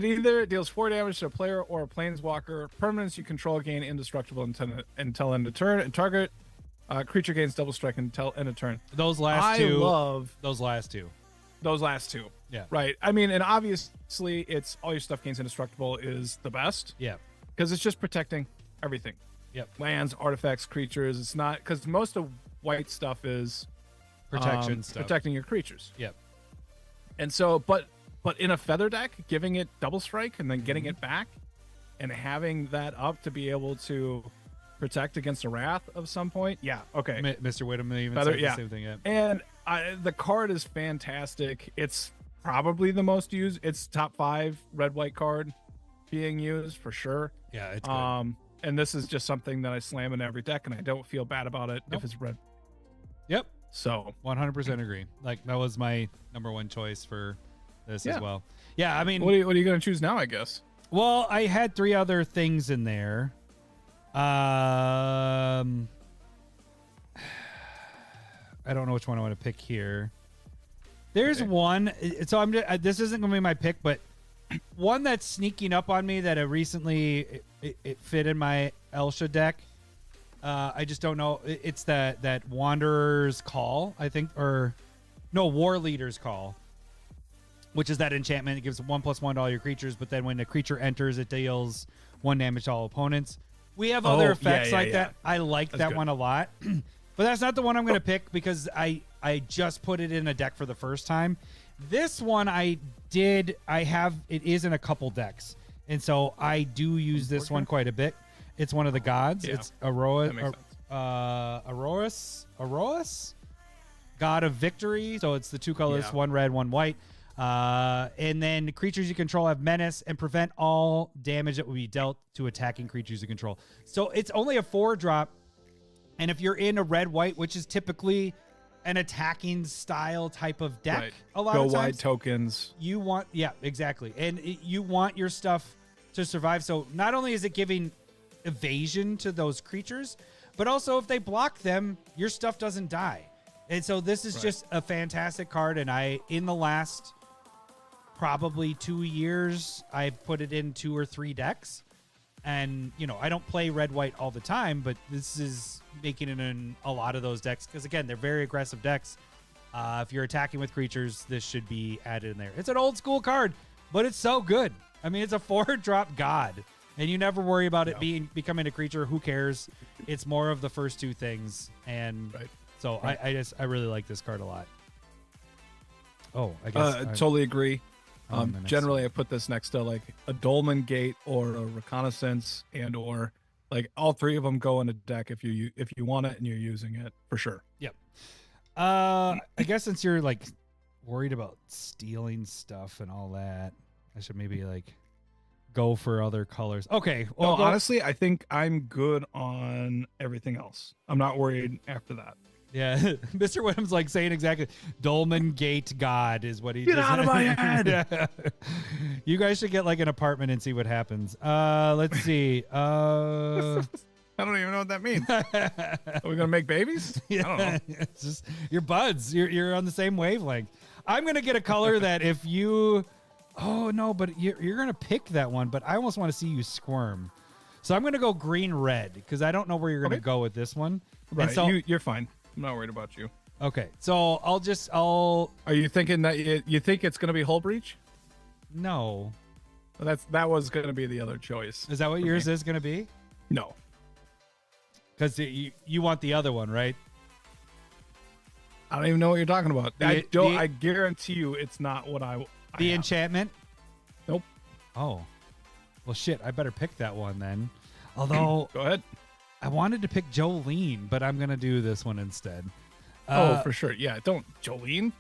S6: It either deals 4 damage to a player or a planeswalker. Permanents you control gain indestructible until end of turn, and target creature gains double strike until end of turn.
S5: Those last two.
S6: I love
S5: those last two.
S6: Those last two.
S5: Yeah.
S6: Right. I mean, and obviously, it's all your stuff gains indestructible is the best.
S5: Yeah.
S6: Because it's just protecting everything.
S5: Yep.
S6: Lands, artifacts, creatures. It's not because most of white stuff is
S5: protection stuff,
S6: protecting your creatures.
S5: Yep.
S6: And so, but in a feather deck, giving it double strike and then getting it back and having that up to be able to protect against a wrath of some point. Yeah. Okay.
S5: Mr. Whittam even said the same thing. Yeah.
S6: And the card is fantastic. It's probably the most used. It's top 5 red-white card being used for sure.
S5: Yeah. It's good.
S6: And this is just something that I slam in every deck and I don't feel bad about it if it's red.
S5: Yep.
S6: So
S5: 100% agree. Like that was my number one choice for this as well. Yeah, I mean,
S6: what are you going to choose now? I guess.
S5: Well, I had 3 other things in there. I don't know which one I want to pick here. There's one. So this isn't going to be my pick, but one that's sneaking up on me that I recently it fit in my Elsha deck. I just don't know. It's that Wanderer's Call, I think, or no, War Leader's Call, which is that enchantment. It gives 1+1 to all your creatures, but then when a creature enters, it deals 1 damage to all opponents. We have other effects that. I like that one a lot, but that's not the one I'm going to pick because I just put it in a deck for the first time. This one it is in a couple decks, and so I do use this one quite a bit. It's one of the gods. Yeah. It's Aroas, God of Victory. So it's the 2 colors, 1 red, 1 white. And then the creatures you control have menace and prevent all damage that will be dealt to attacking creatures you control. So it's only a 4-drop. And if you're in a red-white, which is typically an attacking style type of deck, a lot of times,
S6: go wide tokens.
S5: You want, exactly. And you want your stuff to survive. So not only is it giving evasion to those creatures, but also if they block them, your stuff doesn't die. And so this is just a fantastic card. And in the last probably 2 years, I've put it in 2 or 3 decks. And, I don't play red-white all the time, but this is making it in a lot of those decks. Because, again, they're very aggressive decks. If you're attacking with creatures, this should be added in there. It's an old school card, but it's so good. I mean, it's a 4-drop god. And you never worry about it becoming a creature. Who cares? It's more of the first 2 things. And so I really like this card a lot. Oh, I guess.
S6: Totally agree. Generally,
S5: one.
S6: I put this next to like a Dolmen Gate or a Reconnaissance, and or like all 3 of them go in a deck if you want it and you're using it for sure.
S5: Yep. I guess since you're like worried about stealing stuff and all that, I should maybe like go for other colors. Okay. Well,
S6: honestly, I think I'm good on everything else. I'm not worried after that.
S5: Yeah, Mr. Whitham's like saying exactly. Dolmen Gate God is what he
S6: Get out of my head.
S5: Yeah. You guys should get like an apartment and see what happens. Let's see.
S6: I don't even know what that means. Are we gonna make babies?
S5: Yeah.
S6: I don't know.
S5: It's just your buds. You're on the same wavelength. I'm gonna get a color that if you, oh no, but you're gonna pick that one. But I almost want to see you squirm. So I'm gonna go green red because I don't know where you're gonna go with this one.
S6: Right.
S5: And so,
S6: you're fine. I'm not worried about you.
S5: Okay, so I'll.
S6: Are you thinking that you think it's gonna be Hull Breach?
S5: No.
S6: Well, that was gonna be the other choice.
S5: Is that what yours is gonna be?
S6: No.
S5: Because you want the other one, right?
S6: I don't even know what you're talking about.
S5: The-
S6: I guarantee you, it's not what I.
S5: The
S6: have.
S5: enchantment?
S6: Nope.
S5: Oh. Well, shit. I better pick that one then. Although
S6: Go ahead.
S5: I wanted to pick Jolene, but I'm gonna do this one instead.
S6: For sure. Yeah. Don't Jolene.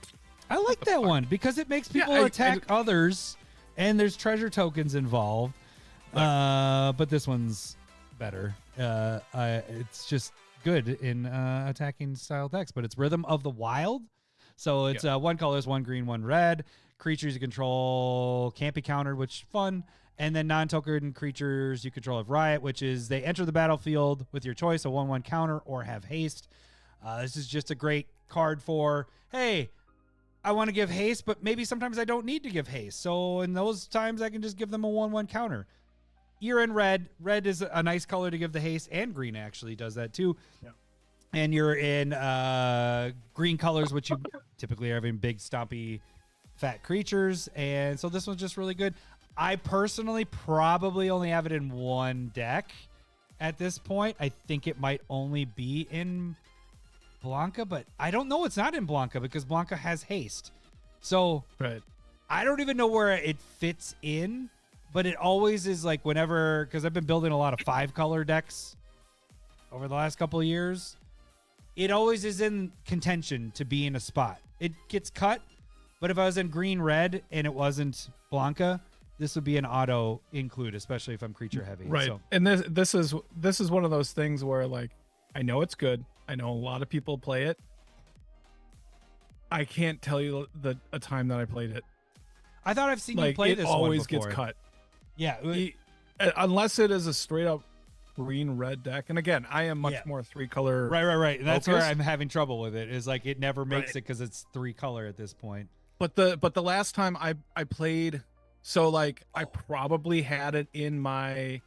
S5: I like that one because it makes people attack others, and there's treasure tokens involved. But this one's better. It's just good in attacking style decks, but it's Rhythm of the Wild. So it's 1 colors, 1 green, 1 red. Creatures you control can't be countered, which is fun. And then non-token creatures you control have Riot, which is they enter the battlefield with your choice, a 1/1 counter or have haste. This is just a great card for, hey, I want to give haste, but maybe sometimes I don't need to give haste. So in those times, I can just give them a 1/1 counter. You're in red. Red is a nice color to give the haste, and green actually does that too. Yeah. And you're in green colors, which you typically are having big, stompy, fat creatures. And so this one's just really good. I personally probably only have it in 1 deck at this point. I think it might only be in Blanca, but I don't know it's not in Blanca because Blanca has haste. So I don't even know where it fits in, but it always is like whenever, because I've been building a lot of 5-color decks over the last couple of years, it always is in contention to be in a spot. It gets cut, but if I was in green red and it wasn't Blanca, this would be an auto include, especially if I'm creature heavy.
S6: Right.
S5: So.
S6: And this is one of those things where like I know it's good. I know a lot of people play it. I can't tell you a time that I played it.
S5: I thought I've seen you play this one before. It always gets
S6: cut.
S5: Yeah.
S6: Unless it is a straight up green red deck. And again, I am much more 3-color.
S5: Right. And that's where I'm having trouble with it. Is like it never makes it because it's 3-color at this point.
S6: But the last time I played, so like I probably had it in my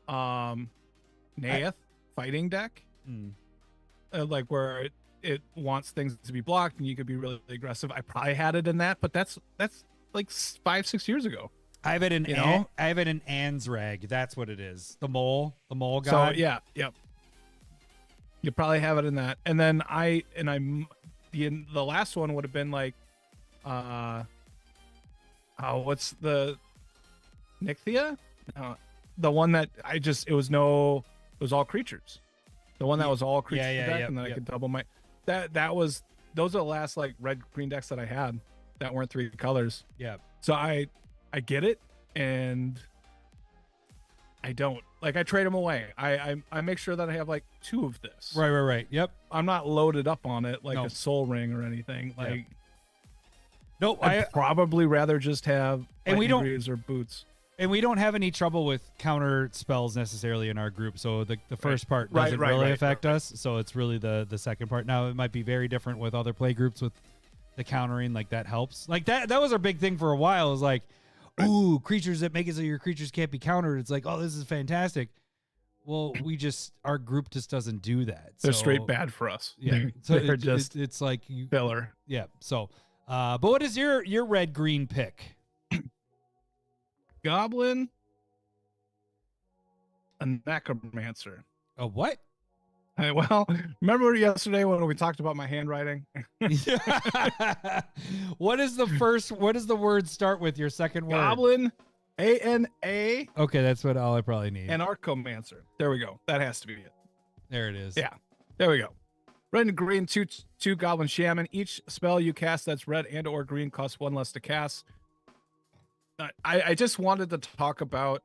S6: Naeth fighting deck. Like where it wants things to be blocked and you could be really aggressive. I probably had it in that, but that's like 5-6 years ago.
S5: I have it in I have it in Ansrag. That's what it is. The mole god.
S6: So yeah. You probably have it in that. And then the last one would have been like what's the Nixia? The one that it was all creatures. The one that was all creatures deck, and then I could double my those are the last like red green decks that I had that weren't 3 colors.
S5: Yeah.
S6: So I get it, and I don't like I trade them away. I make sure that I have like 2 of this.
S5: Right. Yep.
S6: I'm not loaded up on it like a Soul Ring or anything.
S5: Yeah.
S6: Like
S5: no,
S6: I'd probably rather just have
S5: and we don't
S6: Greaves or Boots.
S5: And we don't have any trouble with counter spells necessarily in our group. So the first part
S6: Right,
S5: doesn't
S6: right,
S5: really
S6: right,
S5: affect us. So it's really the second part. Now, it might be very different with other play groups with the countering. Like, that helps. Like, that was our big thing for a while. Is like, ooh, creatures that make it so your creatures can't be countered. It's like, oh, this is fantastic. Well, our group just doesn't do that.
S6: They're
S5: So,
S6: straight bad for us.
S5: Yeah. So
S6: They're just
S5: it's like
S6: filler.
S5: Yeah. So, but what is your red-green pick?
S6: Goblin, a necromancer.
S5: A what?
S6: Well, remember yesterday when we talked about my handwriting?
S5: What is the word start with, your second word?
S6: Goblin, A-N-A,
S5: Okay, that's all I probably need.
S6: and Archomancer. There we go. That has to be it.
S5: There it is.
S6: Yeah, there we go. Red and green, two Goblin Shaman. Each spell you cast that's red and or green costs 1 less to cast. I just wanted to talk about,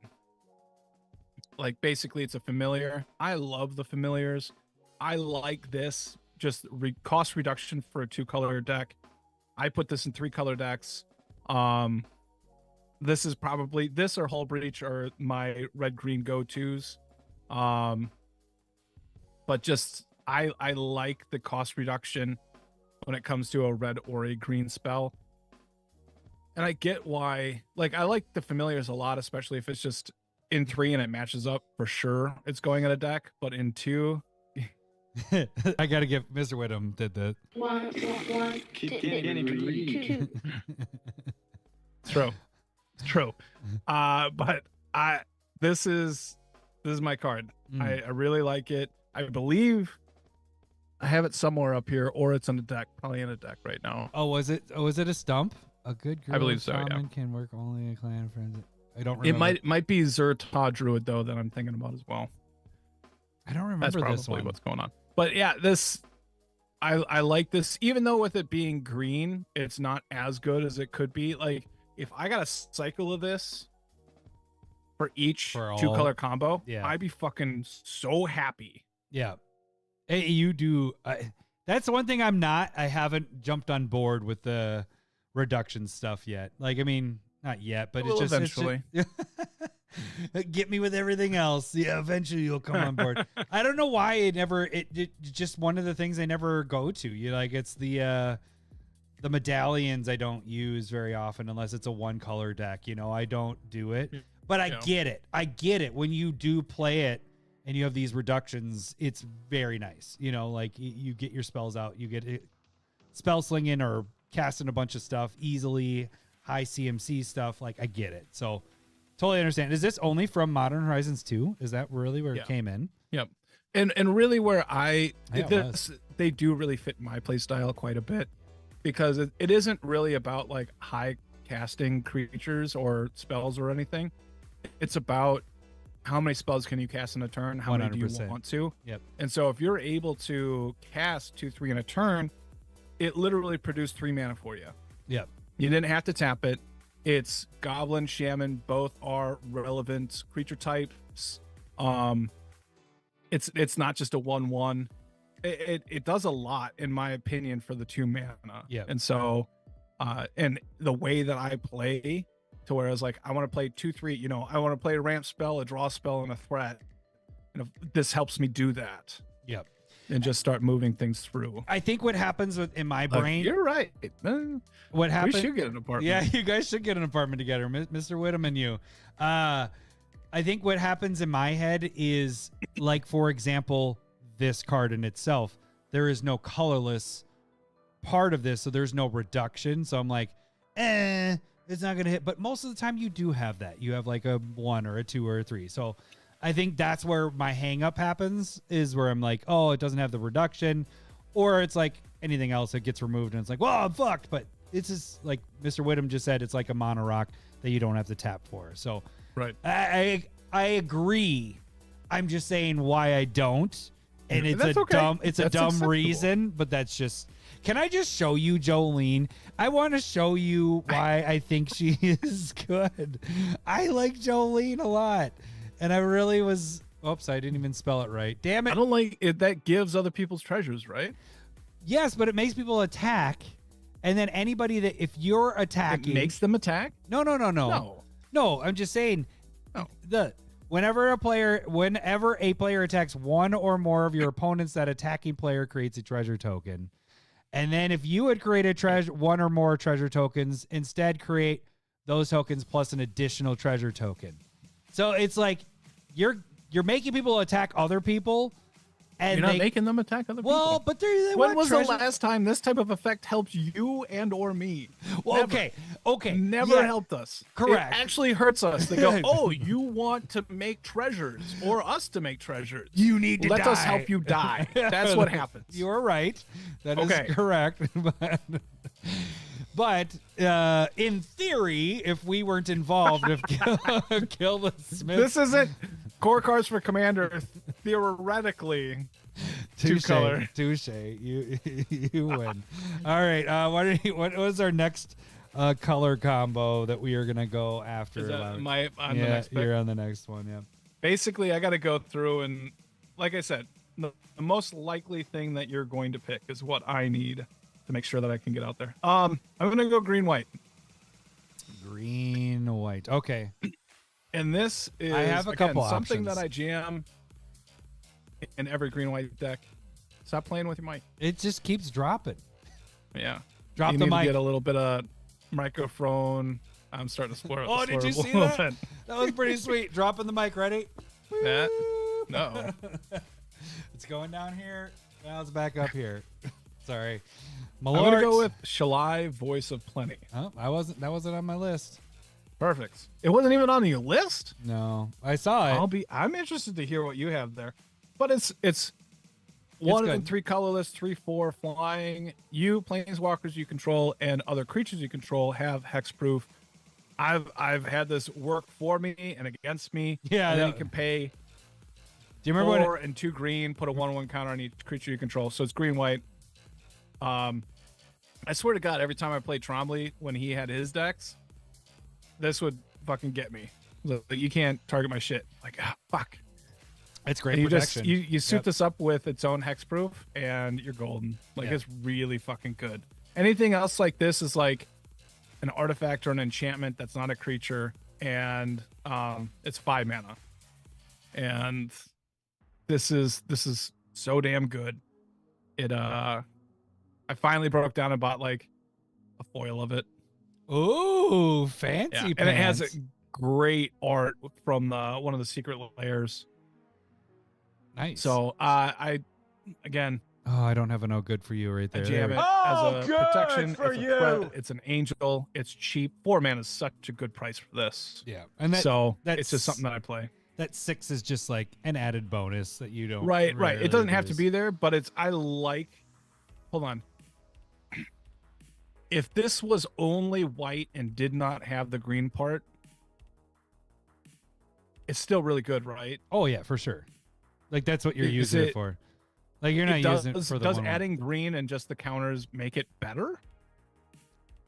S6: like, basically it's a familiar. I love the familiars. I like this, just cost reduction for a 2-color deck. I put this in 3-color decks. This is probably, this or Hull Breach are my red-green go-tos. But just, I like the cost reduction when it comes to a red or a green spell. And I get why, like, I like the familiars a lot, especially if it's just in 3 and it matches up for sure. It's going in a deck, but in 2,
S5: I gotta give Mr. Whittam did that.
S4: One,
S7: Can't even read.
S6: It's true. But this is my card. I really like it. I believe I have it somewhere up here, or it's on the deck, probably in a deck right now.
S5: Oh, was it a stump? A good girl
S6: I believe so, yeah.
S5: shaman can work only in clan friends. I don't remember.
S6: It might be Zerta Druid though that I'm thinking about as well.
S5: I don't remember
S6: That's probably
S5: this one.
S6: what's going on. But yeah, I like this, even though with it being green, it's not as good as it could be. Like, if I got a cycle of this for each 2-color combo,
S5: yeah.
S6: I'd be fucking so happy.
S5: Yeah. Hey, you do. That's one thing I haven't jumped on board with the reduction stuff yet. Like, I mean, not yet, but it's just
S6: eventually.
S5: Get me with everything else. Yeah, eventually you'll come on board. I don't know why it just one of the things I never go to. You like, it's the medallions I don't use very often unless it's a 1-color deck. You know, I don't do it. But I get it. I get it. When you do play it and you have these reductions, it's very nice. You know, like you get your spells out, you get it, spell slinging or casting a bunch of stuff easily, high CMC stuff. Like, I get it. So totally understand. Is this only from Modern Horizons 2? Is that really where it came in?
S6: Yep. And really where they do really fit my play style quite a bit, because it isn't really about like high casting creatures or spells or anything. It's about how many spells can you cast in a turn? How many do you
S5: 100%.
S6: want to?
S5: Yep.
S6: And so if you're able to cast 2-3 in a turn, it literally produced 3 mana for you.
S5: Yep.
S6: You didn't have to tap it. It's Goblin, Shaman, both are relevant creature types. It's not just a 1/1. It does a lot, in my opinion, for the 2 mana.
S5: Yeah.
S6: And so, and the way that I play, to where I was like, I want to play 2-3. You know, I want to play a ramp spell, a draw spell, and a threat. And if this helps me do that.
S5: Yep.
S6: And just start moving things through.
S5: I think what happens in my brain.
S6: You're right.
S5: What happened?
S6: We should get an apartment.
S5: Yeah, you guys should get an apartment together, Mr. Whittam and you. I think what happens in my head is, like, for example, this card in itself, there is no colorless part of this, so there's no reduction. So I'm like, it's not going to hit. But most of the time you do have that. You have like a 1 or a 2 or a 3. So I think that's where my hang up happens, is where I'm like, oh, it doesn't have the reduction, or it's like anything else that gets removed and it's like, well, I'm fucked. But it's just like Mr. Whittam just said, it's like a mono rock that you don't have to tap for. So
S6: right.
S5: I agree. I'm just saying why I don't. And it's
S6: That's
S5: a
S6: okay.
S5: dumb
S6: That's
S5: dumb
S6: acceptable.
S5: reason, but that's just. Can I just show you Jolene? I want to show you why I think she is good. I like Jolene a lot. And I really was. Oops, I didn't even spell it right. Damn it.
S6: I don't like it. That gives other people's treasures, right?
S5: Yes, but it makes people attack. And then anybody that, if you're attacking.
S6: It makes them attack?
S5: No.
S6: No.
S5: No, I'm just saying.
S6: Oh.
S5: Whenever a player attacks one or more of your opponents, that attacking player creates a treasure token. And then if you had created one or more treasure tokens, instead create those tokens plus an additional treasure token. So it's like you're making people attack other people. And
S6: you're not making them attack other people.
S5: Well, but they
S6: when was
S5: treasure.
S6: The last time this type of effect helped you and or me?
S5: Well,
S6: Never.
S5: Okay.
S6: Never helped us.
S5: Correct.
S6: It actually hurts us. They go, oh, you want to make treasures or us to make treasures.
S5: You need to
S6: Let
S5: die.
S6: us help you die. That's what happens.
S5: You are right. That is
S6: Okay.
S5: correct. But in theory, if we weren't involved, if kill the Smiths.
S6: This isn't core cards for Commander. Theoretically,
S5: Touche.
S6: two-color.
S5: Touche. You win. All right. What was our next color combo that we are gonna go after?
S6: Is that
S5: Loud?
S6: on the
S5: Yeah,
S6: next pick?
S5: you're on the next one. Yeah.
S6: Basically, I got to go through and, like I said, the most likely thing that you're going to pick is what I need to make sure that I can get out there. I'm gonna go green-white.
S5: Green-white. Okay.
S6: And this is
S5: I have a
S6: again,
S5: couple
S6: something
S5: options.
S6: that I jam in every green-white deck. Stop playing with your mic.
S5: It just keeps dropping.
S6: Yeah.
S5: Drop
S6: you
S5: the
S6: need
S5: mic.
S6: to get a little bit of microphone. I'm starting to slur.
S5: Oh, did you see that? That was pretty sweet. Dropping the mic. Ready?
S6: That? No.
S5: It's going down here. Now it's back up here. Sorry.
S6: I'm gonna go with Shalai, Voice of Plenty.
S5: Oh, that wasn't on my list.
S6: Perfect. It wasn't even on your list.
S5: No, I saw it.
S6: I'm interested to hear what you have there. But it's 1 and
S5: good.
S6: 3 colorless, 3/4 flying. You planeswalkers you control and other creatures you control have hexproof. I've had this work for me and against me.
S5: Yeah,
S6: and then
S5: that-
S6: you can pay.
S5: Do you remember
S6: 4 and 2 green, put a 1/1 counter on each creature you control. So it's green white. I swear to God, every time I played Trombley when he had his decks, this would fucking get me. Like, you can't target my shit. Like, fuck.
S5: it's great
S6: And you
S5: protection.
S6: you suit
S5: Yep.
S6: this up with its own hexproof, and you're golden. Like,
S5: Yeah.
S6: it's really fucking good. Anything else like this is like an artifact or an enchantment that's not a creature, and it's 5 mana. And this is so damn good. It I finally broke down and bought like a foil of it.
S5: Ooh, fancy
S6: Yeah.
S5: pants.
S6: And it has a great art from one of the secret layers.
S5: nice.
S6: So I again
S5: oh, I don't have a no good for you right
S6: I
S5: there.
S6: jam it
S5: There
S6: as a protection. It's a threat. It's an angel. It's cheap. 4 mana is such a good price for this.
S5: we- Yeah, and
S6: So
S5: that's-
S6: it's just something that I play.
S5: that 6 is just like an added bonus that you don't.
S6: Right. It
S5: rarely
S6: doesn't have to
S5: lose.
S6: be there, but I like. Hold on. If this was only white and did not have the green part, it's still really good, right?
S5: Oh yeah, for sure. Like that's what you're
S6: Is
S5: using it
S6: it-
S5: for. Like you're not using it for the
S6: does
S5: one.
S6: adding green and just the counters make it better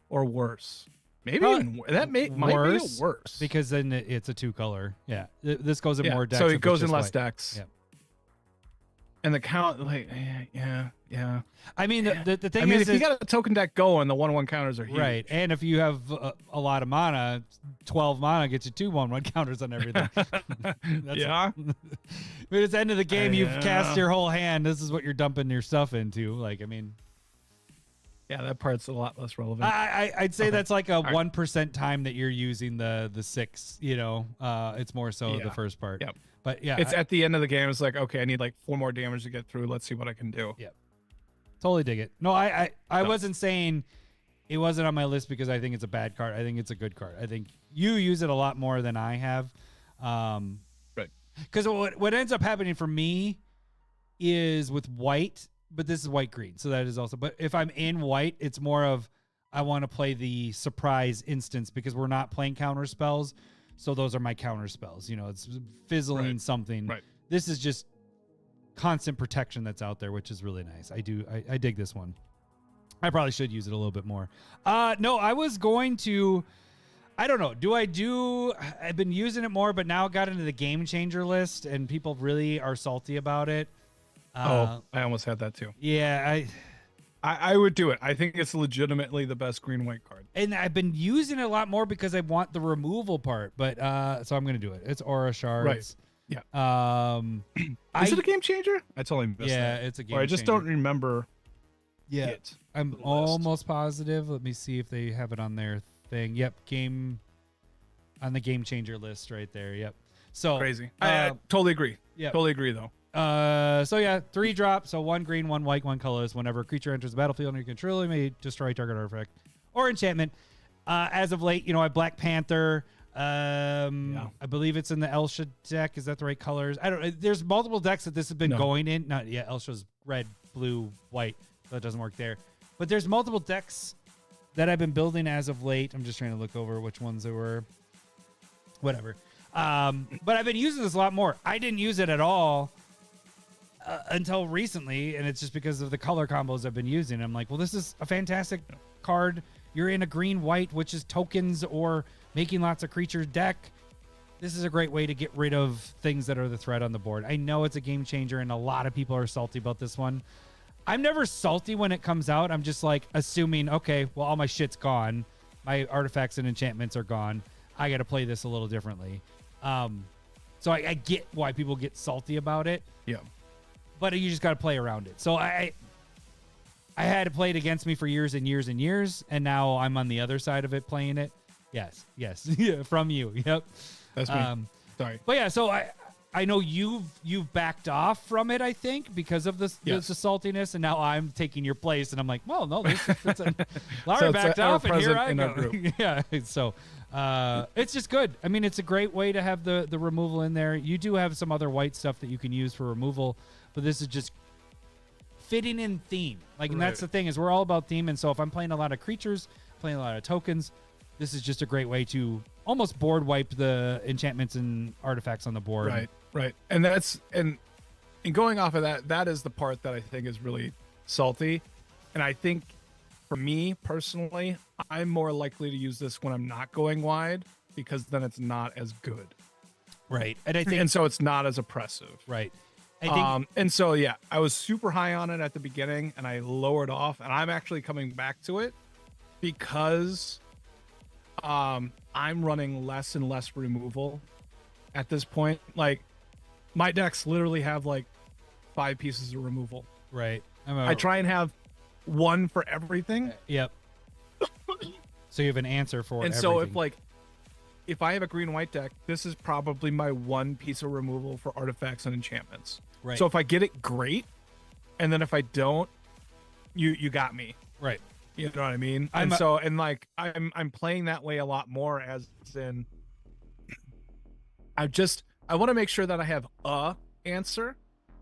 S6: or worse? Maybe
S5: Probably
S6: even that might
S5: worse,
S6: be worse
S5: because then it's a 2-color. Yeah, this goes in
S6: yeah,
S5: more decks.
S6: so
S5: if
S6: it
S5: it's
S6: goes in
S5: just
S6: less
S5: white.
S6: decks.
S5: Yep.
S6: And the count, like, yeah.
S5: I mean, the thing
S6: I mean,
S5: is,
S6: if you got a token deck going, the 1/1 counters are huge.
S5: right, and if you have a lot of mana, 12 mana gets you 2 1/1 counters on everything. That's-
S6: Yeah.
S5: But at the end of the game, you've cast
S6: Yeah.
S5: your whole hand. This is what you're dumping your stuff into. Like, I mean,
S6: Yeah, that part's a lot less relevant.
S5: I'd say
S6: Okay.
S5: that's like a
S6: right.
S5: 1% time that you're using the 6. You know, it's more so the
S6: Yeah.
S5: first part.
S6: Yep.
S5: But yeah,
S6: It's at the end of the game. It's like, okay, I need like 4 more damage to get through. Let's see what I can do.
S5: totally dig it. No, I
S6: No.
S5: wasn't saying it wasn't on my list because I think it's a bad card. I think it's a good card. I think you use it a lot more than I have.
S6: Right.
S5: Because what ends up happening for me is with white, but this is white green, so that is also. But if I'm in white, it's more of I want to play the surprise instance because we're not playing counter spells, so those are my counter spells. You know, it's fizzling
S6: Right.
S5: something.
S6: Right.
S5: This is just constant protection that's out there, which is really nice. I dig this one. I probably should use it a little bit more. No, I was going to. I don't know. I've been using it more, but now it got into the game changer list, and people really are salty about it.
S6: I almost had that too.
S5: Yeah,
S6: I would do it. I think it's legitimately the best green-white card.
S5: And I've been using it a lot more because I want the removal part. But so I'm gonna do it. It's aura shards.
S6: Right. Yeah. Is it a game changer? I totally missed that.
S5: Yeah, it's a game
S6: Or I just
S5: changer.
S6: don't remember.
S5: Yeah,
S6: it
S5: I'm
S6: on the list.
S5: almost positive. Let me see if they have it on their thing. Yep, on the game changer list right there. Yep. So
S6: Crazy. I totally agree.
S5: Yeah.
S6: Totally agree though.
S5: So yeah, 3 drop. So 1 green, 1 white, 1 colorless. Whenever a creature enters the battlefield under your control, it may destroy target artifact or enchantment. As of late, I have Black Panther. I believe it's in the Elsha deck. Is that the right colors? I don't. There's multiple decks that this has been going in. Not yet. Elsha's red, blue, white. So it doesn't work there. But there's multiple decks that I've been building as of late. I'm just trying to look over which ones there were. Whatever. But I've been using this a lot more. I didn't use it at all until recently, and it's just because of the color combos I've been using. I'm like, well, this is a fantastic card. You're in a green-white, which is tokens or making lots of creatures deck. This is a great way to get rid of things that are the threat on the board. I know it's a game changer, and a lot of people are salty about this one. I'm never salty when it comes out. I'm just like assuming, okay, well, all my shit's gone. My artifacts and enchantments are gone. I got to play this a little differently. So I get why people get salty about it.
S6: Yeah.
S5: But you just got to play around it. So I had it played against me for years and years and years, and now I'm on the other side of it playing it. Yes. Yeah, from you. Yep.
S6: That's me. Sorry.
S5: But yeah, so I know you've backed off from it, I think, because of the saltiness, and now I'm taking your place, and I'm like, well, no, it's Larry backed off, and here I go. Yeah, so it's just good. I mean, it's a great way to have the removal in there. You do have some other white stuff that you can use for removal, but this is just fitting in theme. And that's the thing, is we're all about theme, and so if I'm playing a lot of creatures, playing a lot of tokens, this is just a great way to almost board wipe the enchantments and artifacts on the board.
S6: Right. And that's and going off of that is the part that I think is really salty. And I think for me personally, I'm more likely to use this when I'm not going wide, because then it's not as good.
S5: Right. And
S6: so it's not as oppressive.
S5: Right. I think,
S6: and so yeah, I was super high on it at the beginning, and I lowered off, and I'm actually coming back to it because I'm running less and less removal at this point. Like, my decks literally have like 5 pieces of removal.
S5: Right.
S6: I try and have 1 for everything.
S5: Yep. So you have an answer for
S6: and
S5: everything.
S6: So if I have a green white deck, this is probably my 1 piece of removal for artifacts and enchantments.
S5: Right.
S6: So if I get it, great. And then if I don't, you got me.
S5: Right.
S6: You know what I mean? I'm playing that way a lot more, as in I want to make sure that I have a answer,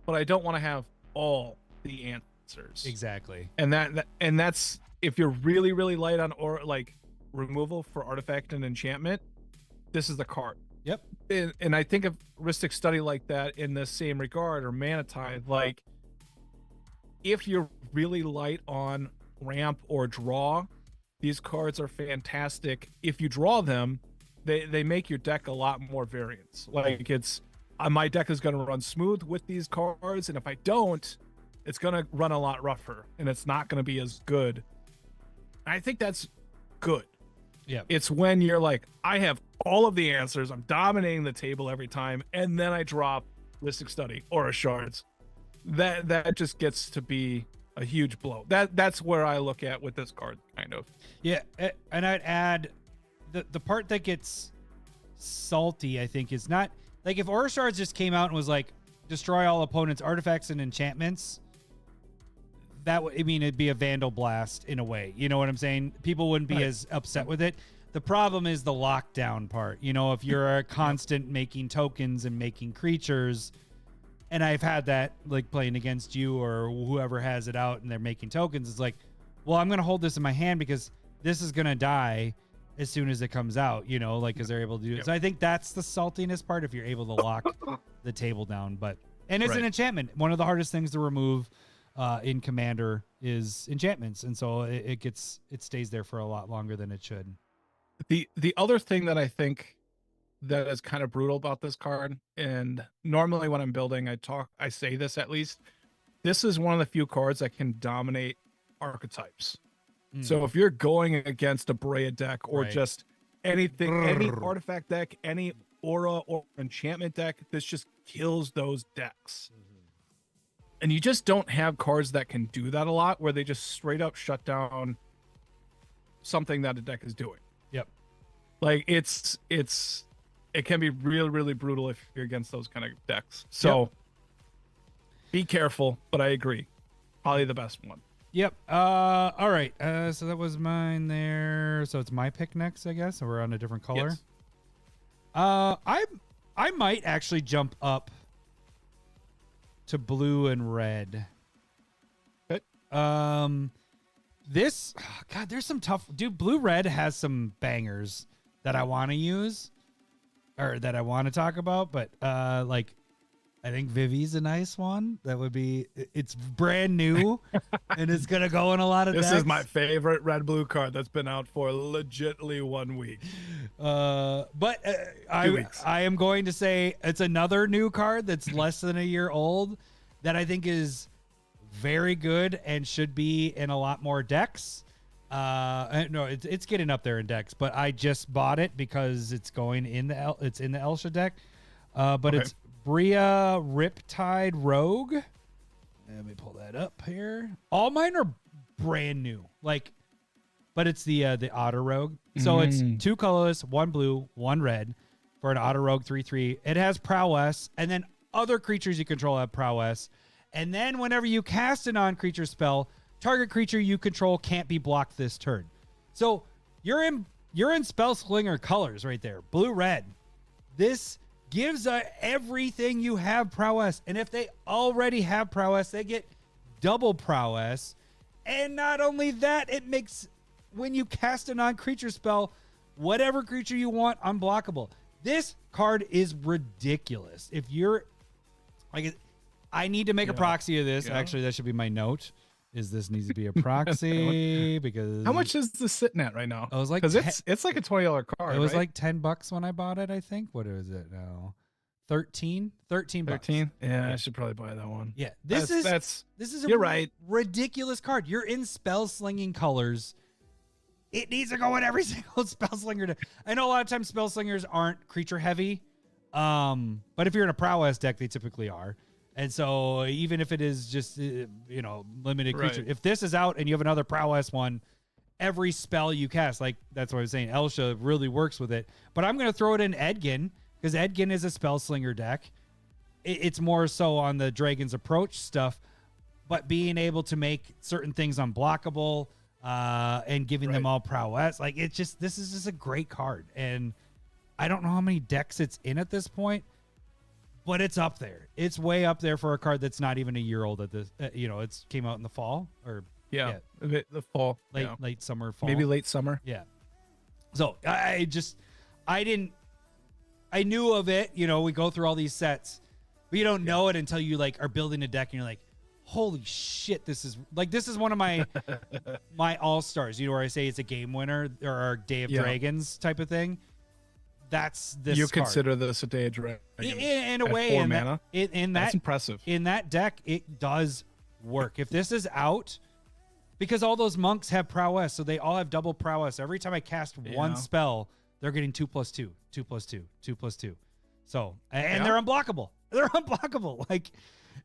S6: but I don't want to have all the answers.
S5: Exactly.
S6: And that's if you're really, really light on removal for artifact and enchantment, this is the card.
S5: Yep.
S6: And I think of Ristic Study like that in the same regard, or Mana Tithe. Like, if you're really light on ramp or draw, these cards are fantastic. If you draw them, they make your deck a lot more variance. Like, it's my deck is going to run smooth with these cards, and if I don't, it's going to run a lot rougher, and it's not going to be as good. I think that's good.
S5: Yeah.
S6: It's when you're like, I have all of the answers, I'm dominating the table every time, and then I drop Ristic Study or a Shards. That just gets to be a huge blow. That's where I look at with this card, kind of.
S5: Yeah, and I'd add the part that gets salty, I think, is not like if Aura Shards just came out and was like, destroy all opponents' artifacts and enchantments. It'd be a Vandal Blast in a way. You know what I'm saying? People wouldn't be as upset with it. The problem is the lockdown part. If you're a constant making tokens and making creatures, and I've had that, like, playing against you or whoever has it out and they're making tokens, it's like, well, I'm going to hold this in my hand because this is going to die as soon as it comes out, because they're able to do it. So I think that's the saltiness part, if you're able to lock the table down. And it's an enchantment. One of the hardest things to remove in Commander is enchantments, and so it stays there for a lot longer than it should.
S6: The other thing that I think that is kind of brutal about this card, and normally when I'm building, I say this at least, this is one of the few cards that can dominate archetypes.
S5: Mm.
S6: So if you're going against a Brea deck or
S5: Right.
S6: just anything, any artifact deck, any aura or enchantment deck, this just kills those decks. And you just don't have cards that can do that a lot, where they just straight up shut down something that a deck is doing.
S5: Yep.
S6: Like it can be really, really brutal if you're against those kind of decks. So be careful, but I agree. Probably the best one.
S5: Yep. All right. So that was mine there. So it's my pick next, I guess. So we're on a different color.
S6: Yes.
S5: I might actually jump up to blue and red.
S6: Okay.
S5: This God, there's some tough dude. Blue red has some bangers that I want to use or that I want to talk about, but like I think Vivi's a nice one. That would be. It's brand new, and it's gonna go in a lot of.
S6: This
S5: decks.
S6: is my favorite red blue card that's been out for legitly 1 week.
S5: But
S6: 2 weeks.
S5: I am going to say it's another new card that's less than a year old that I think is very good and should be in a lot more decks. No, it's getting up there in decks, but I just bought it because it's going in the Elsha deck. But
S6: Okay.
S5: it's Bria Riptide Rogue. Let me pull that up here. All mine are brand new, but it's the Otter Rogue. So it's 2 colorless, 1 blue, 1 red for an Otter Rogue 3/3. It has prowess, and then other creatures you control have prowess. And then whenever you cast a non-creature spell, target creature you control can't be blocked this turn. So you're in Spell Slinger colors right there, blue red. This gives everything you have prowess, and if they already have prowess, they get double prowess. And not only that, it makes when you cast a non-creature spell, whatever creature you want unblockable. This card is ridiculous. If you're like, I need to make a proxy of this.
S6: Yeah.
S5: Actually, that should be my note. Is this needs to be a proxy because
S6: How much is this sitting at right now?
S5: I was like,
S6: because it's like a $20 card.
S5: it was
S6: right?
S5: like $10 when I bought it, I think. What is it now? 13 bucks.
S6: 13. Yeah, I should probably buy that one.
S5: Yeah, this is a
S6: you're right.
S5: ridiculous card. You're in spell slinging colors. It needs to go in every single spell slinger deck. I know a lot of times spell slingers aren't creature heavy, but if you're in a prowess deck, they typically are. And so even if it is just limited creature,
S6: Right.
S5: if this is out and you have another prowess one, every spell you cast, like that's what I was saying, Elsha really works with it. But I'm going to throw it in Edgin because Edgin is a spell slinger deck. It's more so on the Dragon's Approach stuff, but being able to make certain things unblockable and giving them all prowess, like this is just a great card. And I don't know how many decks it's in at this point, but it's up there. It's way up there for a card that's not even a year old at this. It's came out in the fall or
S6: Yeah, the fall,
S5: late summer, fall,
S6: maybe late summer.
S5: Yeah. So I knew of it. We go through all these sets, but you don't know it until you are building a deck and you're like, holy shit, this is one of my my all-stars, where I say it's a game winner or Day of Dragons type of thing. That's this
S6: You
S5: card.
S6: consider this a Day of Dragons
S5: in a
S6: at
S5: way,
S6: 4
S5: in
S6: mana?
S5: That's
S6: impressive.
S5: In that deck, it does work. If this is out, because all those monks have prowess, so they all have double prowess. Every time I cast one spell, they're getting 2+2, 2+2, 2+2. So, and they're unblockable. They're unblockable.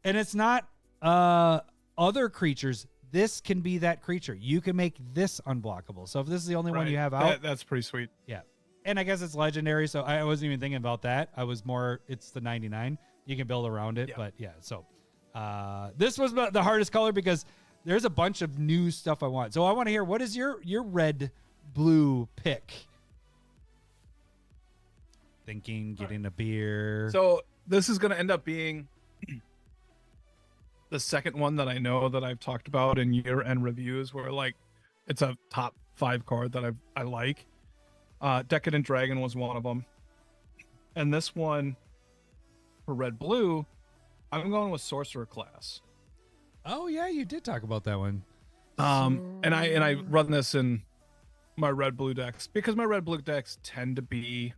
S5: And it's not other creatures. This can be that creature. You can make this unblockable. So if this is the only one you have out,
S6: that's pretty sweet.
S5: yeah. And I guess it's legendary, so I wasn't even thinking about that. I was more, it's the 99. You can build around it, but yeah. So this was the hardest color because there's a bunch of new stuff I want. So I want to hear, what is your red blue pick? Thinking, getting a beer.
S6: So this is going to end up being the second one that I know that I've talked about in year-end reviews, where it's a top 5 card that I like. Decadent Dragon was one of them, and this one for red blue, I'm going with Sorcerer class.
S5: Oh yeah, you did talk about that one.
S6: And I run this in my red blue decks because my red blue decks tend to be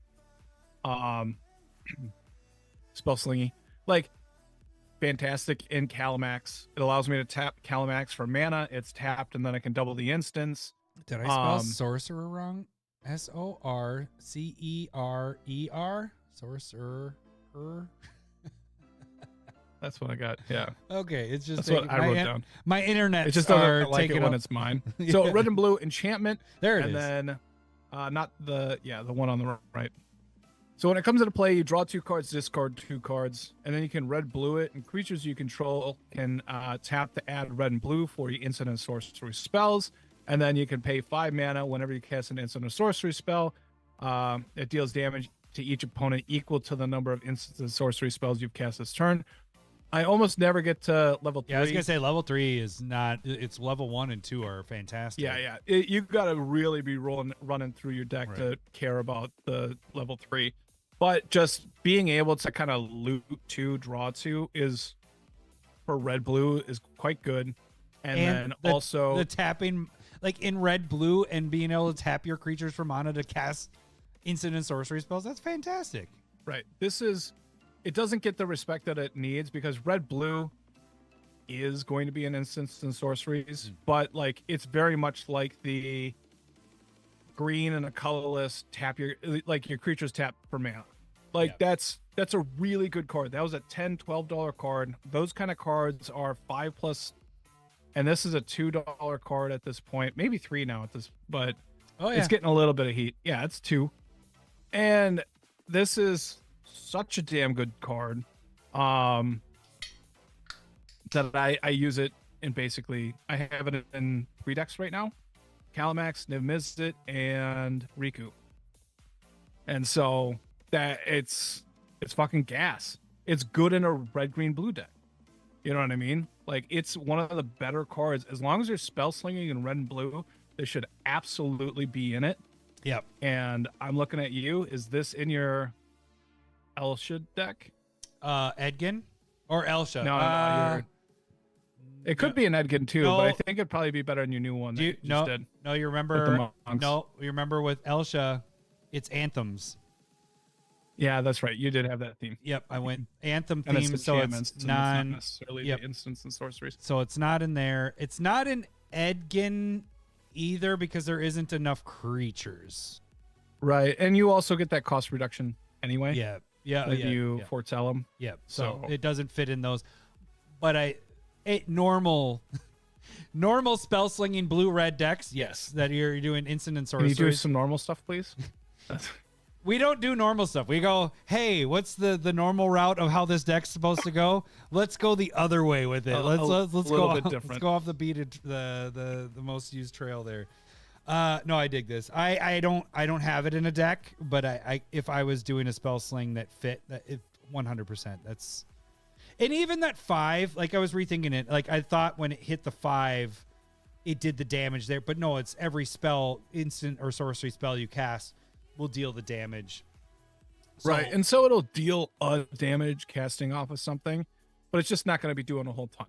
S6: spell slingy. fantastic in Calamax. It allows me to tap Calamax for mana. It's tapped, and then I can double the instance.
S5: Did I spell sorcerer wrong? Sorcerer. Sorcerer.
S6: That's what I got. Yeah.
S5: Okay, it's just
S6: That's what I wrote down.
S5: My internet.
S6: It just doesn't like it when it's mine. So
S5: Yeah.
S6: red and blue enchantment.
S5: There it
S6: and
S5: is.
S6: then not the one on the right. So when it comes into play, you draw 2 cards, discard 2 cards, and then you can red blue it, and creatures you control can tap to add red and blue for your instant and sorcery spells, and then you can pay 5 mana whenever you cast an instant or sorcery spell. It deals damage to each opponent equal to the number of instant and sorcery spells you've cast this turn. I almost never get to level 3.
S5: Yeah, I was gonna say level 3 is not. It's level 1 and 2 are fantastic.
S6: Yeah. You gotta really be running through your deck to care about the level 3. But just being able to kind of loot 2, draw 2 is for red blue is quite good. And then also
S5: the tapping, like in red blue, and being able to tap your creatures for mana to cast instant and sorcery spells. That's fantastic.
S6: right. It doesn't get the respect that it needs because red blue is going to be an instance and sorceries, but like it's very much like the green and a colorless tap your creatures tap for mana. Like that's a really good card. That was a $10-12 card. Those kind of cards are 5+, and this is a $2 card at this point, maybe 3 now at this, but it's getting a little bit of heat. Yeah, it's 2. And this is such a damn good card. That I use it in basically I have it in 3 decks right now. Calamax, Niv Mizzet, and Riku. And so that it's fucking gas. It's good in a red, green, blue deck. You know what I mean? Like it's one of the better cards. As long as there's spell slinging in red and blue, they should absolutely be in it.
S5: Yep.
S6: And I'm looking at you. Is this in your Elsha deck?
S5: Edgin or Elsha?
S6: No, it could be an Edgin too,
S5: no.
S6: but I think it'd probably be better than your new one.
S5: You remember? No, you remember with Elsha, it's anthems.
S6: Yeah, that's right. You did have that theme.
S5: Yep, I went anthem
S6: And
S5: theme, so it's
S6: not necessarily the instants and sorceries.
S5: So it's not in there. It's not in Edgin either because there isn't enough creatures.
S6: Right, and you also get that cost reduction anyway.
S5: Yeah.
S6: If you foretell them.
S5: Yeah. So it doesn't fit in those. But normal spell slinging blue red decks. Yes, that you're doing instant and sorcery.
S6: Can you do some normal stuff, please?
S5: We don't do normal stuff. We go, hey, what's the normal route of how this deck's supposed to go? Let's go the other way with it. Let's go
S6: bit different.
S5: Let's go off the the most used trail there. No, I dig this. I don't have it in a deck, but I if I was doing a spell sling that fit that 100%. That's and even that 5, like I was rethinking it. Like I thought when it hit the 5, it did the damage there, but no, it's every spell, instant or sorcery spell you cast will deal the damage.
S6: Right, and so it'll deal a damage casting off of something, but it's just not going to be doing a whole ton.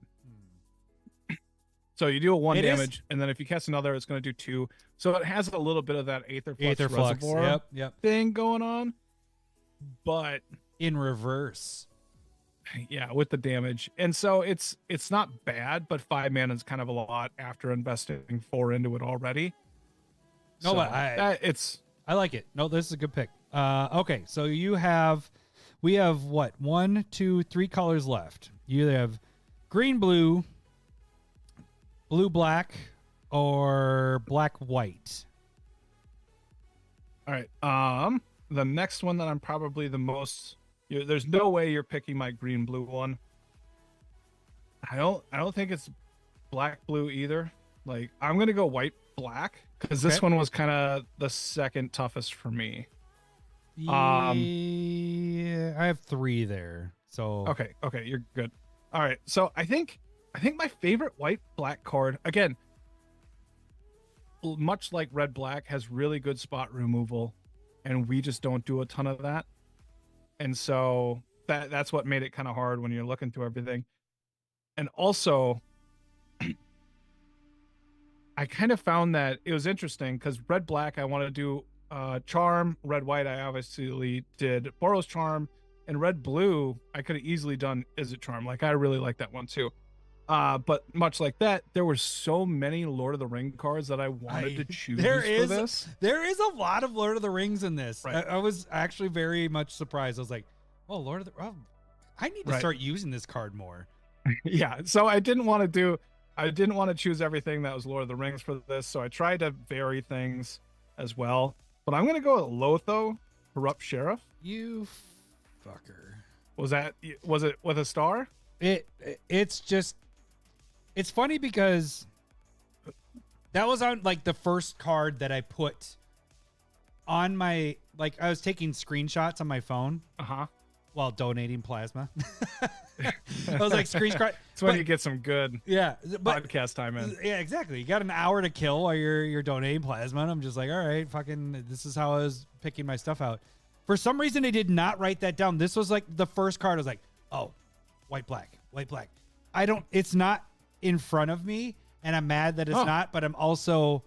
S6: So you do a 1 damage, and then if you cast another, it's going to do 2. So it has a little bit of that Aether Flux reservoir thing going on, but
S5: in reverse.
S6: Yeah, with the damage. And so it's not bad, but 5 mana is kind of a lot after investing 4 into it already.
S5: No,
S6: so
S5: but I like it. No, this is a good pick. Okay, so we have what? 1, 2, 3 colors left. You either have green, blue, black, or black, white.
S6: All right. The next one that I'm probably the most. There's no way you're picking my green, blue one. I don't think it's black, blue either. Like I'm gonna go white, black. Because this one was kind of the second toughest for me.
S5: Yeah, I have 3 there. So
S6: okay, you're good. All right, so I think my favorite white black card again, much like red black, has really good spot removal, and we just don't do a ton of that. And so that's what made it kind of hard when you're looking through everything. And also, I kind of found that it was interesting because red black I want to do charm, red white I obviously did Boros Charm, And red blue, I could have easily done Is It Charm. Like I really like that one too. But much like that, there were so many Lord of the Ring cards that I wanted to choose for this.
S5: There is a lot of Lord of the Rings in this.
S6: Right.
S5: I was actually very much surprised. I was like, oh, Lord of the I need to start using this card more.
S6: Yeah. So I didn't want to choose everything that was Lord of the Rings for this. So I tried to vary things as well. But I'm gonna go with Lotho, Corrupt Sheriff.
S5: You fucker.
S6: Was it with a star?
S5: It's funny because that was on like the first card that I put on my, like I was taking screenshots on my phone while donating plasma. I was like screenshot.
S6: It's when you get some good podcast time in.
S5: Yeah, exactly. You got an hour to kill while you're donating plasma. And I'm just like, all right, fucking, this is how I was picking my stuff out. For some reason, I did not write that down. This was like the first card. I was like, oh, white, black. It's not in front of me, and I'm mad that it's not, but I'm also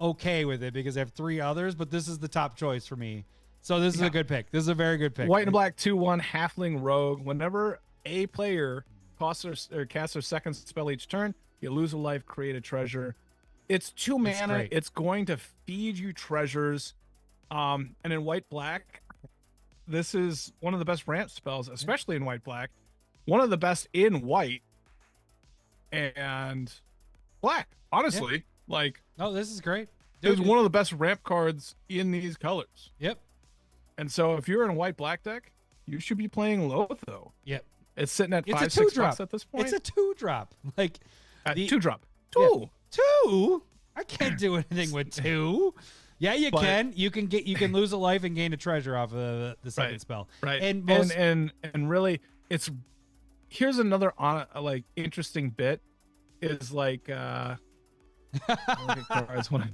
S5: okay with it because I have 3 others, but this is the top choice for me. So this is a good pick. This is a very good pick.
S6: White and black 2/1 halfling rogue. Whenever a player casts their second spell each turn, you lose a life, create a treasure. It's 2 mana.
S5: great.
S6: It's going to feed you treasures. And in white black, this is one of the best ramp spells, especially in white black. One of the best in white and black. Honestly, like,
S5: oh, this is great.
S6: It was one of the best ramp cards in these colors.
S5: Yep.
S6: And so if you're in a white black deck, you should be playing Lotho.
S5: Yep.
S6: It's sitting at
S5: It's
S6: 5,
S5: a
S6: 6
S5: 2-drop
S6: bucks at this point.
S5: It's a 2-drop. Like
S6: 2-drop.
S5: Yeah.
S6: 2.
S5: 2? I can't do anything with 2. Yeah, you can. You can lose a life and gain a treasure off of the second spell.
S6: Right.
S5: And
S6: really, here's another like interesting bit is like I look at cards when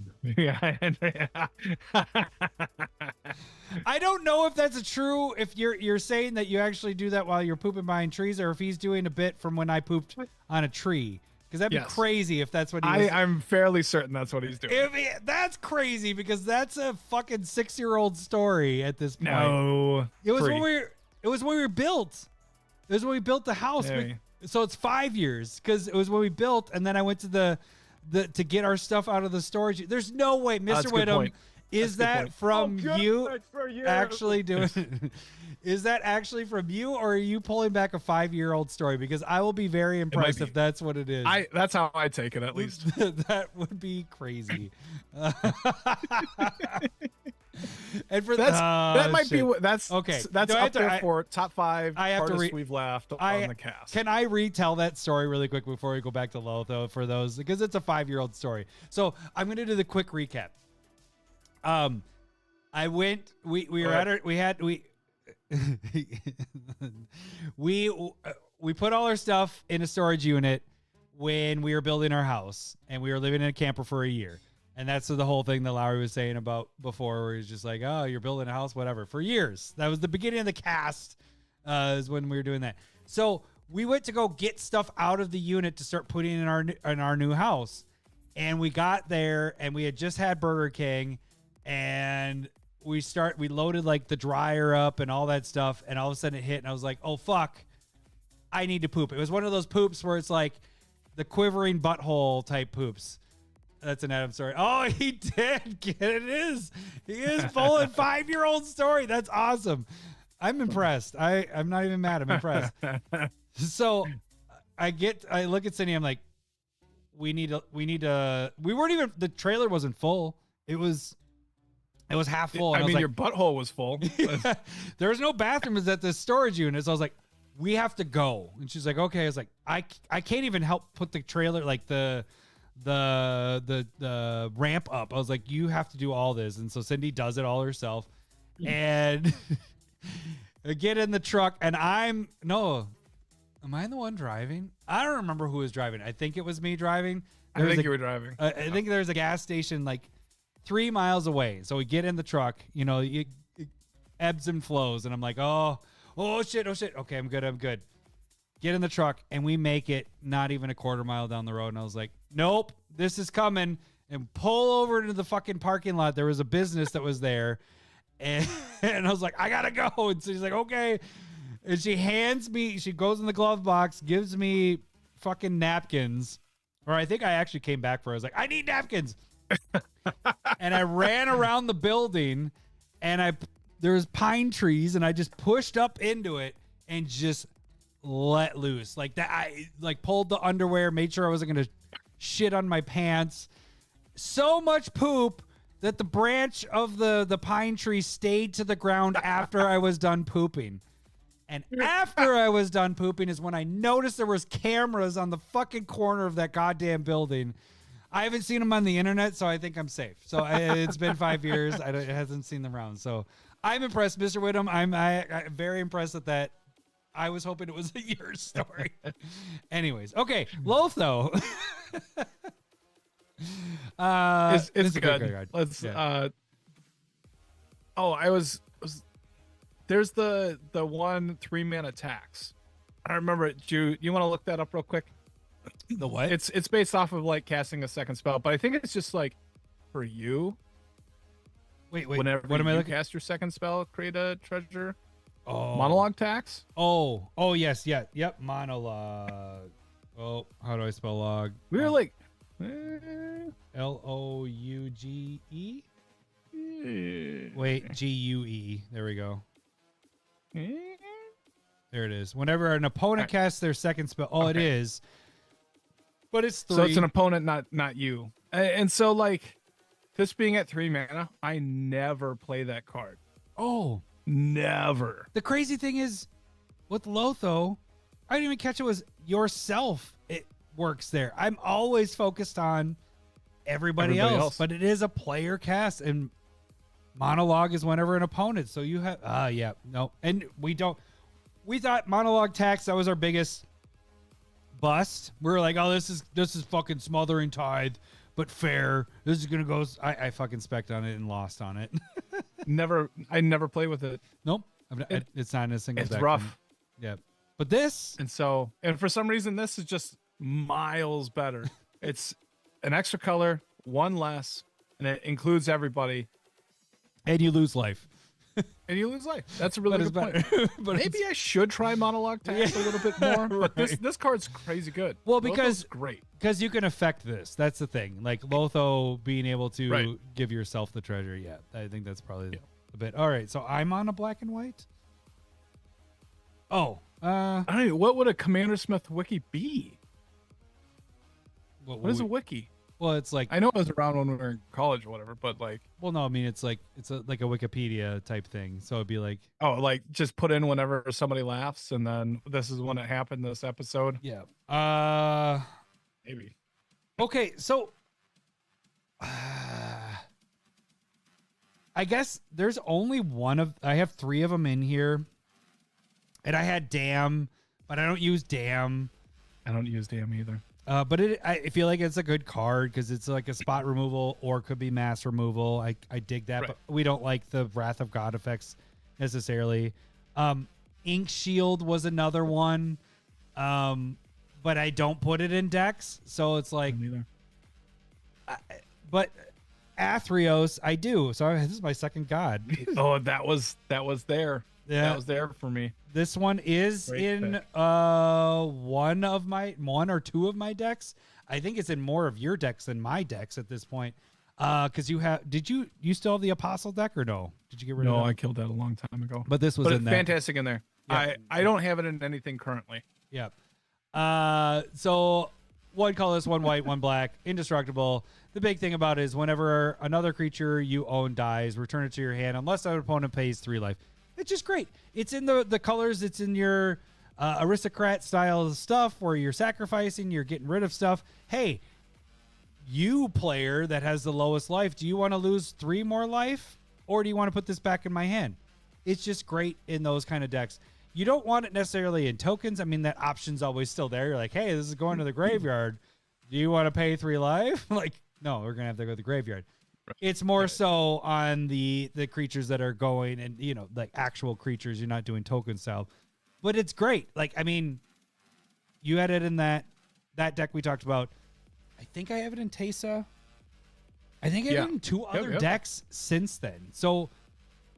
S5: I don't know if that's true. If you're saying that you actually do that while you're pooping behind trees, or if he's doing a bit from when I pooped on a tree. Because that'd be crazy if that's what he was.
S6: I'm fairly certain that's what he's doing.
S5: That's crazy because that's a fucking 6-year-old story at this point.
S6: No,
S5: it was when we were built. It was when we built the house. So it's 5 years because it was when we built, and then I went to to get our stuff out of the storage. There's no way, Mr. Whittam, is that from you actually doing? Is that actually from you, or are you pulling back a 5-year-old story? Because I will be very impressed if that's what it is.
S6: That's how I take it, at least.
S5: That would be crazy. And for
S6: that might be that's
S5: okay.
S6: That's up there for top 5 artists we've left on the cast.
S5: Can I retell that story really quick before we go back to Lotho for those, because it's a 5-year-old story. So I'm going to do the quick recap. I went. We were at our. We put all our stuff in a storage unit when we were building our house, and we were living in a camper for a year. And that's the whole thing that Lowry was saying about before, where he's just like, oh, you're building a house, whatever, for years. That was the beginning of the cast, is when we were doing that. So we went to go get stuff out of the unit to start putting in our new house. And we got there, and we had just had Burger King, and we loaded like the dryer up and all that stuff, and all of a sudden it hit, and I was like, oh fuck, I need to poop. It was one of those poops where it's like the quivering butthole type poops. That's an Adam story. Oh, he did get it. He is pulling 5-year-old story. That's awesome. I'm impressed. I'm not even mad. I'm impressed. So I look at Cindy. I'm like, we weren't even, the trailer wasn't full. It was half full.
S6: I mean, your butthole was full.
S5: Yeah, there was no bathrooms at this storage unit. So I was like, we have to go. And she's like, okay. I was like, I can't even help put the trailer, like the ramp up. I was like, you have to do all this. And so Cindy does it all herself. And I get in the truck, and am I the one driving? I don't remember who was driving. I think it was me driving.
S6: I think you were driving.
S5: I think there's a gas station like 3 miles away. So we get in the truck, it ebbs and flows. And I'm like, oh shit. Okay, I'm good. Get in the truck, and we make it not even a quarter mile down the road. And I was like, nope, this is coming. And pull over into the fucking parking lot. There was a business that was there. And I was like, I gotta go. And so he's like, okay. And she goes in the glove box, gives me fucking napkins. Or I think I actually came back for her. I was like, I need napkins. And I ran around the building and there was pine trees and I just pushed up into it and just let loose. Like that, I like pulled the underwear, made sure I wasn't going to shit on my pants. So much poop that the branch of the pine tree stayed to the ground after I was done pooping. And after I was done pooping is when I noticed there was cameras on the fucking corner of that goddamn building. I haven't seen them on the internet, so I think I'm safe. So it's been 5 years. It hasn't seen them around. So I'm impressed, Mr. Whittam. I'm very impressed at that. I was hoping it was your story. Anyways, okay, Lotho.
S6: It's good. Let's.
S5: Yeah.
S6: There's the 1 3-mana tax. I remember it. Do you want to look that up real quick?
S5: The what?
S6: It's based off of like casting a second spell, but I think it's just like for you.
S5: Wait.
S6: Whenever
S5: what am I looking?
S6: Cast your second spell, create a treasure.
S5: Oh,
S6: Monologue tax.
S5: Oh, yes, yeah, yep. Monologue. Oh, how do I spell log?
S6: We were like
S5: Louge. Wait, GUE. There we go. There it is. Whenever an opponent casts their second spell, it is. But it's 3.
S6: So it's an opponent, not you. And so like this being at 3 mana, I never play that card.
S5: Oh,
S6: never.
S5: The crazy thing is with Lotho, I didn't even catch it was yourself. It works there. I'm always focused on everybody else, but it is a player cast, and monologue is whenever an opponent. So you have, and we thought monologue tax, that was our biggest bust. We were like, oh, this is fucking smothering tithe, but fair. This is gonna go. I fucking spec'd on it and lost on it.
S6: I never play with it.
S5: Nope, it's not in a single.
S6: It's
S5: deck.
S6: rough.
S5: Yeah, but this,
S6: and for some reason, this is just miles better. It's an extra color, 1 less, and it includes everybody.
S5: And you lose life.
S6: And you lose life. That's a really good point.
S5: But
S6: maybe I should try monologue tax a little bit more. But this card's crazy good.
S5: Well, because
S6: Lotho's great.
S5: Because you can affect this. That's the thing. Like Lotho being able to
S6: Right.
S5: give yourself the treasure. Yeah, I think that's probably a bit. All right, so I'm on a black and white. Oh,
S6: I don't know. What would a CommanderSmith wiki be? What is a wiki?
S5: Well, it's like,
S6: I know it was around when we were in college or whatever, but like,
S5: well, no, I mean it's like like a Wikipedia type thing. So it'd be like,
S6: oh, like just put in whenever somebody laughs, and then this is when it happened. This episode,
S5: yeah.
S6: Maybe.
S5: Okay, so I guess there's only I have 3 of them in here, and I had Damn, but I don't use Damn.
S6: I don't use Damn either.
S5: But I feel like it's a good card because it's like a spot removal or could be mass removal. I dig that,
S6: Right.
S5: but we don't like the Wrath of God effects necessarily. Ink Shield was another one, but I don't put it in decks, so it's like.
S6: Neither.
S5: But Athreos, I do. So this is my second god.
S6: Oh, that was there.
S5: Yeah.
S6: That was there for me.
S5: This one is
S6: Great
S5: in
S6: pick.
S5: one or two of my decks. I think it's in more of your decks than my decks at this point. Because you still have the Apostle deck or no? Did you get rid of
S6: No,
S5: that?
S6: I killed that a long time ago.
S5: But this was
S6: But
S5: in
S6: it's
S5: that.
S6: fantastic in there.
S5: Yeah.
S6: I don't have it in anything currently.
S5: Yep. So 1 colorless, 1 white, 1 black, indestructible. The big thing about it is whenever another creature you own dies, return it to your hand unless an opponent pays 3 life. It's just great. It's in the colors. It's in your aristocrat style stuff where you're sacrificing, you're getting rid of stuff. Hey, you player that has the lowest life, do you want to lose 3 more life or do you want to put this back in my hand? It's just great in those kind of decks. You don't want it necessarily in tokens. I mean, that option's always still there. You're like, hey, this is going to the graveyard. Do you want to pay 3 life? Like, no, we're going to have to go to the graveyard. Right. It's more so on the creatures that are going and, like actual creatures. You're not doing token style. But it's great. Like, I mean, you had it in that deck we talked about. I think I have it in Teysa. I think I have it in 2 other decks since then. So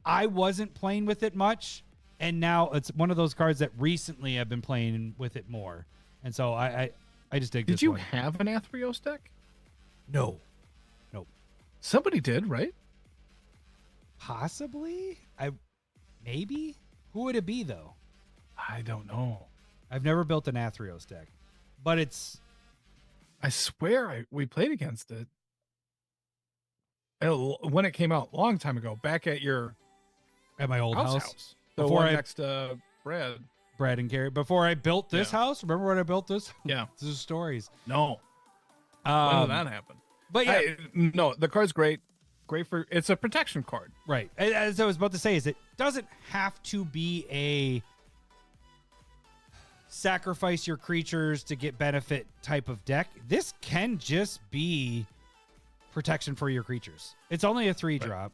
S5: I wasn't playing with it much. And now it's one of those cards that recently I've been playing with it more. And so I just dig this
S6: Did you
S5: one.
S6: have an Azorius deck?
S5: No. Nope.
S6: Somebody did, right?
S5: Possibly? Maybe? Who would it be, though?
S6: I don't know.
S5: I've never built an Azorius deck. But it's...
S6: I swear we played against it. When it came out a long time ago, back at your
S5: At my old house.
S6: The
S5: Before
S6: one
S5: I-
S6: next to Brad
S5: and Gary. Before I built this
S6: Yeah.
S5: house, remember when I built this?
S6: Yeah.
S5: This is stories.
S6: No. When did that happen?
S5: But yeah,
S6: No, the card's great. Great for it's a protection card.
S5: right. As I was about to say, is it doesn't have to be a sacrifice your creatures to get benefit type of deck. This can just be protection for your creatures. It's only a 3-drop,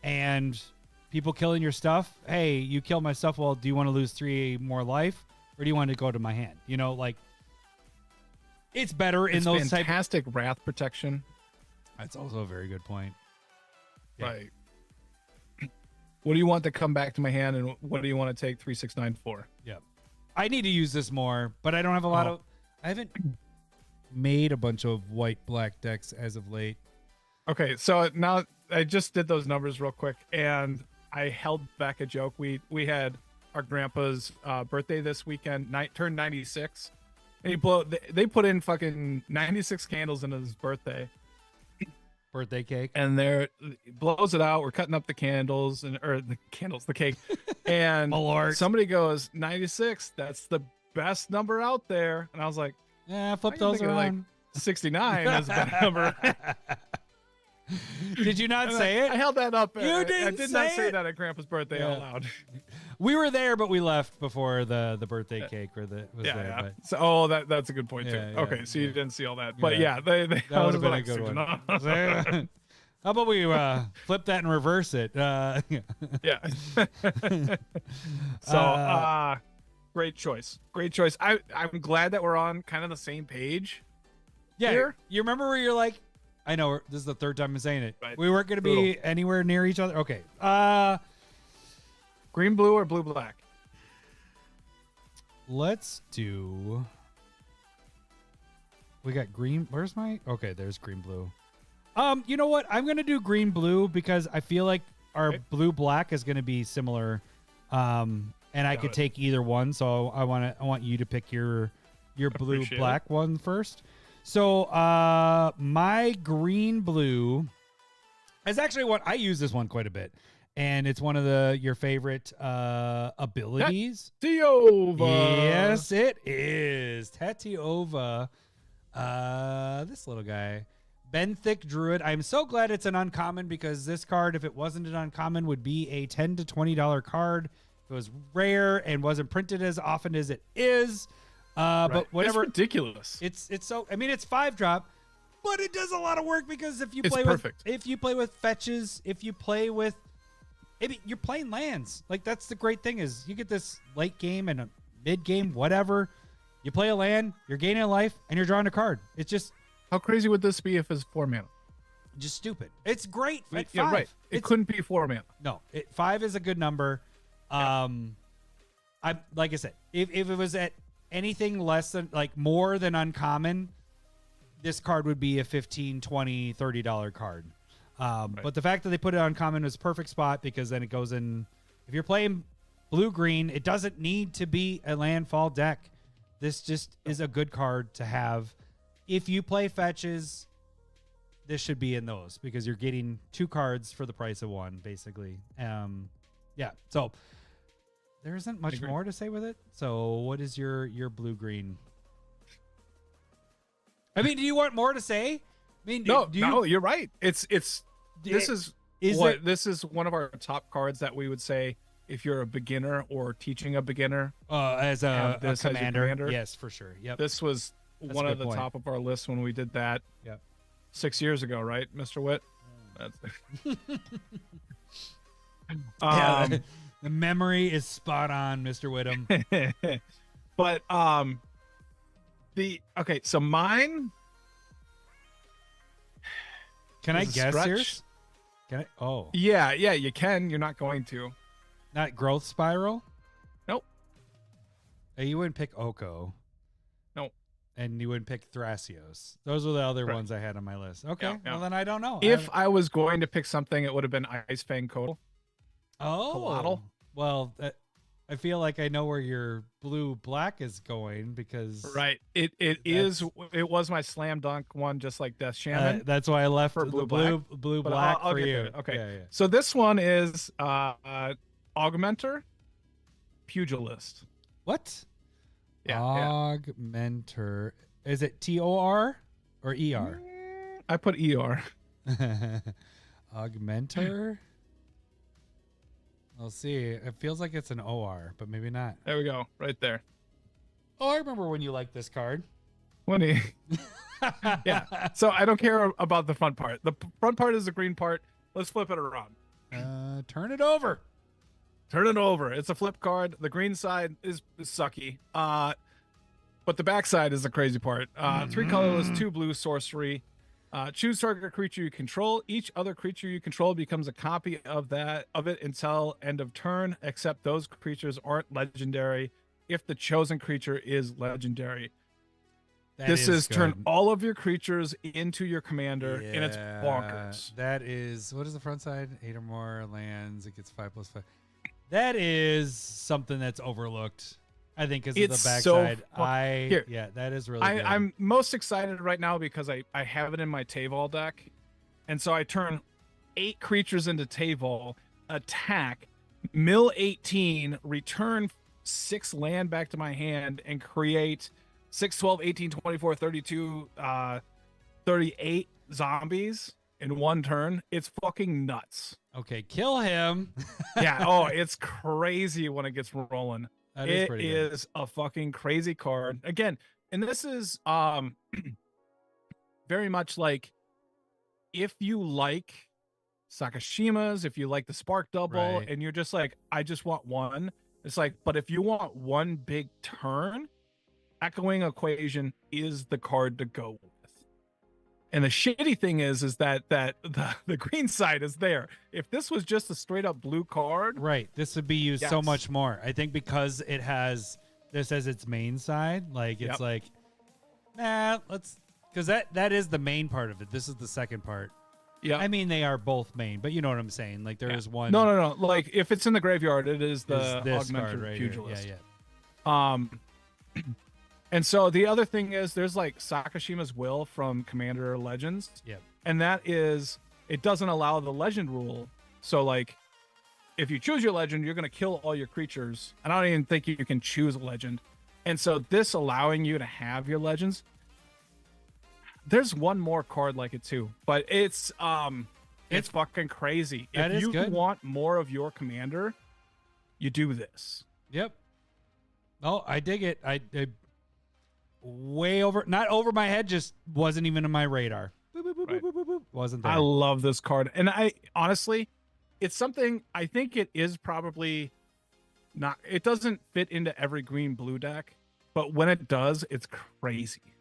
S5: and people killing your stuff. Hey, you killed my stuff. Well, do you want to lose 3 more life, or do you want to go to my hand? You know, like it's better in
S6: It's
S5: those type.
S6: fantastic wrath protection.
S5: That's also a very good point. Yeah.
S6: Right. What do you want to come back to my hand, and what do you want to take 3/6/9 for?
S5: Yep. I need to use this more, but I don't have a lot of. I haven't made a bunch of white-black decks as of late.
S6: Okay, so now I just did those numbers real quick, and I held back a joke. We had our grandpa's birthday this weekend. Turned 96. And they put in fucking 96 candles into his birthday,
S5: Birthday cake.
S6: and blows it out. We're cutting up the candles the cake, and
S5: Malort.
S6: somebody goes 96. That's the best number out there, and I was like,
S5: Yeah, flip
S6: I can
S5: those
S6: think of, like,
S5: around.
S6: 69 is a better number.
S5: Did you not say it?
S6: I held that up.
S5: You
S6: I
S5: didn't
S6: did not
S5: say
S6: say
S5: it?
S6: that at Grandpa's birthday out
S5: Yeah.
S6: loud.
S5: We were there, but we left before the birthday cake was there.
S6: Yeah.
S5: But
S6: So, that's a good point too.
S5: Yeah, yeah,
S6: Okay, so you
S5: yeah.
S6: didn't see all that, but
S5: Yeah.
S6: yeah, they
S5: that
S6: I
S5: would
S6: was
S5: have been a
S6: like,
S5: good one.
S6: "No."
S5: How about we flip that and reverse it?
S6: Yeah. So, great choice. Great choice. I'm glad that we're on kind of the same page.
S5: Yeah,
S6: Here?
S5: you remember where you're like, I know this is the third time I'm saying it.
S6: Right.
S5: We weren't going to be
S6: Brutal.
S5: anywhere near each other. Okay.
S6: Green, blue, or blue, black?
S5: Let's do. We got green. Where's my? Okay, there's green, blue. You know what? I'm gonna do green, blue because I feel like our
S6: Okay.
S5: blue, black is gonna be similar. And I
S6: Got
S5: could
S6: it.
S5: take either one. So I want you to pick your blue,
S6: Appreciate
S5: black one first. So my green, blue is actually what I use this one quite a bit, and it's one of your favorite abilities.
S6: Diova.
S5: Yes, it is. Tatiova. This little guy. Benthic Druid. I'm so glad it's an uncommon because this card, if it wasn't an uncommon, would be a $10 to $20 card. If it was rare and wasn't printed as often as it is. But whatever.
S6: It's ridiculous.
S5: It's so, I mean, it's 5-drop, but it does a lot of work because if you
S6: It's
S5: play
S6: perfect.
S5: if you play with fetches, if you play with, you're playing lands. Like, that's the great thing is you get this late game and a mid game, whatever. You play a land, you're gaining a life, and you're drawing a card. It's just
S6: How crazy would this be if it's 4 mana?
S5: stupid. It's great at 5.
S6: Yeah, right. It couldn't be 4 mana.
S5: No, 5 is a good number. I like I said, if it was at anything less than more than uncommon, this card would be a $15, $20, $30 card. But the fact that they put it on common is a perfect spot because then it goes in. If you're playing blue green, it doesn't need to be a landfall deck. This just is a good card to have. If you play fetches, this should be in those because you're getting 2 cards for the price of 1, basically. Yeah. So there isn't much more to say with it. So what is your blue green? I mean, do you want more to say? I mean,
S6: No,
S5: do you,
S6: no, you're right. This is this is one of our top cards that we would say if you're a beginner or teaching a beginner.
S5: as a
S6: have this as your
S5: commander?
S6: commander?
S5: Yes, for sure. Yep.
S6: This was
S5: That's
S6: one
S5: a
S6: of
S5: good
S6: the
S5: point.
S6: top of our list when we did that.
S5: Yep.
S6: 6 years ago, right, Mr. Witt?
S5: Yeah, the memory is spot on, Mr. Whittam.
S6: But so mine.
S5: Can I
S6: Is a
S5: guess
S6: stretch.
S5: yours? Can I? Oh,
S6: Yeah, you can. You're not going to.
S5: not growth spiral. You wouldn't pick Oko.
S6: No.
S5: And you wouldn't pick Thrasios. Those were the other
S6: Right.
S5: ones I had on my list. Okay.
S6: Yeah, yeah.
S5: Well, then I don't know.
S6: If I was going to pick something, it would have been Ice Fang Kotal.
S5: Oh. Well, I feel like I know where your blue-black is going because...
S6: Right. It was my slam dunk one, just like Death Shaman.
S5: That's why I left
S6: for
S5: the
S6: blue-black.
S5: blue-black
S6: I'll
S5: for
S6: get
S5: you.
S6: to it. Okay.
S5: Yeah, yeah.
S6: So this one is Augmenter, Pugilist.
S5: What?
S6: Yeah.
S5: Augmenter. Is it TOR or ER?
S6: I put ER.
S5: Augmenter? I'll see. It feels like it's an OR, but maybe not.
S6: There we go. Right there.
S5: Oh, I remember when you liked this card.
S6: Yeah. So I don't care about the front part. The front part is the green part. Let's flip it around.
S5: Turn it over.
S6: Turn it over. It's a flip card. The green side is sucky. But the back side is the crazy part. 3 colorless, 2 blue sorcery. Choose target creature you control. Each other creature you control becomes a copy of it until end of turn, except those creatures aren't legendary if the chosen creature is legendary. This is turn all of your creatures into your commander, and it's bonkers.
S5: That is, what is the front side? 8 or more lands. It gets 5/5. That is something that's overlooked. I think is the backside. Yeah, that is really good.
S6: I'm most excited right now because I have it in my Tavol deck. And so I turn 8 creatures into Tavol, attack, mill 18, return 6 land back to my hand, and create 6, 12, 18, 24, 32, 38 zombies in one turn. It's fucking nuts.
S5: Okay, kill him.
S6: Yeah, oh, it's crazy when it gets rolling.
S5: It
S6: is a fucking crazy card. Again, and this is very much like if you like Sakashima's, if you like the Spark Double,
S5: Right.
S6: and you're just like, I just want one. It's like, but if you want one big turn, Echoing Equation is the card to go with. And the shitty thing is that the green side is there. If this was just a straight up blue card,
S5: Right. This would be used so much more. I think because it has this as its main side, like it's like, nah, because that is the main part of it. This is the second part.
S6: Yeah.
S5: I mean, they are both main, but you know what I'm saying. Like there is one.
S6: No. Like if it's in the graveyard, it is the
S5: this
S6: Augmented
S5: card right here.
S6: Pugilist.
S5: Yeah.
S6: And so the other thing is there's like Sakashima's Will from Commander Legends.
S5: Yep.
S6: And that is, it doesn't allow the legend rule. So like if you choose your legend, you're going to kill all your creatures. And I don't even think you can choose a legend. And so this allowing you to have your legends, there's one more card like it too, but it's fucking crazy.
S5: That
S6: if
S5: is
S6: you
S5: good.
S6: want more of your commander, you do this.
S5: Yep. Oh, I dig it. I way over, not over my head, just wasn't even on my radar. Boop, boop, boop,
S6: Right.
S5: boop, boop, boop. Wasn't there.
S6: I love this card. And I honestly, it's something I think it is probably not, it doesn't fit into every green blue deck, but when it does, it's crazy.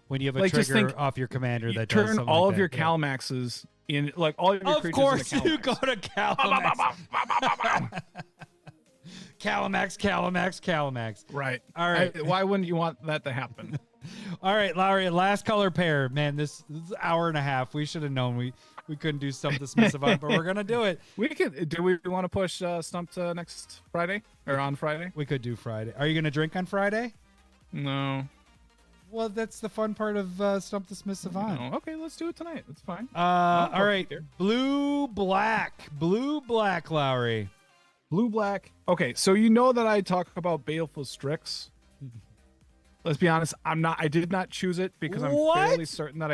S5: When you have a
S6: Like, just
S5: trigger
S6: think,
S5: off your commander
S6: You
S5: that does
S6: turn
S5: something
S6: all
S5: like
S6: of your
S5: that. Yeah.
S6: Calmaxes in, like all of your
S5: Of
S6: creatures
S5: course,
S6: into
S5: you
S6: Calmax.
S5: go to Calamax.
S6: Right.
S5: All right.
S6: Why wouldn't you want that to happen?
S5: All right, Lowry, last color pair. Man, this is an hour and a half. We should have known we couldn't do Stump the Smiths Avant, but we're going to do it.
S6: Do we want to push Stump to next Friday or on Friday?
S5: We could do Friday. Are you going to drink on Friday?
S6: No.
S5: Well, that's the fun part of Stump the Smiths Avant.
S6: No. Okay, let's do it tonight. That's fine.
S5: All right. Blue, black, Lowry.
S6: Blue, black. Okay, so you know that I talk about Baleful Strix. Let's be honest, I did not choose it because I'm fairly certain that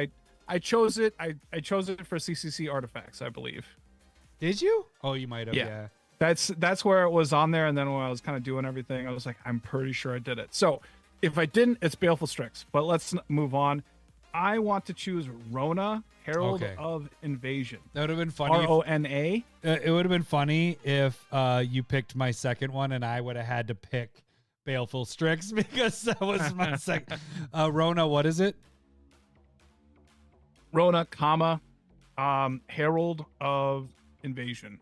S6: I chose it. I chose it for CCC artifacts, I believe.
S5: Did you? Oh, you might have.
S6: Yeah.
S5: Yeah.
S6: That's where it was on there, and then when I was kind of doing everything, I was like, I'm pretty sure I did it. So if I didn't, it's Baleful Strix. But let's move on. I want to choose Rona, Herald of Invasion.
S5: That would have been funny.
S6: Rona.
S5: It would have been funny if you picked my second one and I would have had to pick Baleful Strix because that was my second. Rona, what is it?
S6: Rona, Herald of Invasion.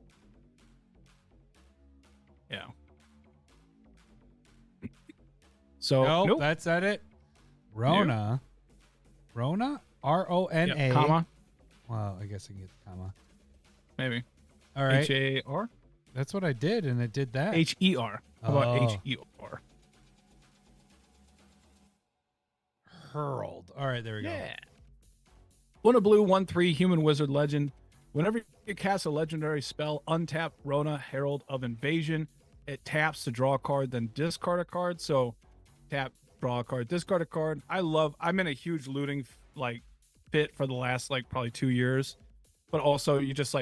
S6: Yeah. So
S5: Nope,
S6: nope.
S5: that's at it. Rona. Rona? R-O-N-A.
S6: Yep, comma.
S5: Well, I guess I can get the comma.
S6: Maybe.
S5: All right.
S6: H-A-R?
S5: That's what I did, and it did that.
S6: H-E-R. How about
S5: Oh.
S6: H-E-R?
S5: Hurled. All right, there we go.
S6: Yeah. 1 blue, 1/3 human wizard legend. Whenever you cast a legendary spell, untap Rona, Herald of Invasion. It taps to draw a card, then discard a card. So tap, draw a card, discard a card. I'm in a huge looting fit for the last probably 2 years. But also you just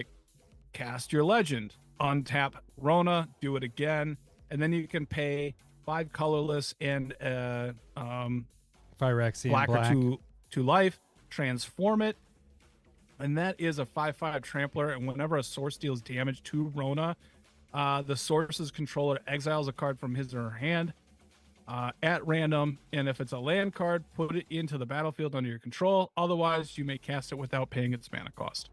S6: cast your legend, untap Rona, do it again, and then you can pay 5 colorless and
S5: Phyrexian
S6: black
S5: black.
S6: or 2 life, transform it, and that is a 5/5 trampler. And whenever a source deals damage to Rona, the source's controller exiles a card from his or her hand at random, and if it's a land card, put it into the battlefield under your control. Otherwise, you may cast it without paying its mana cost.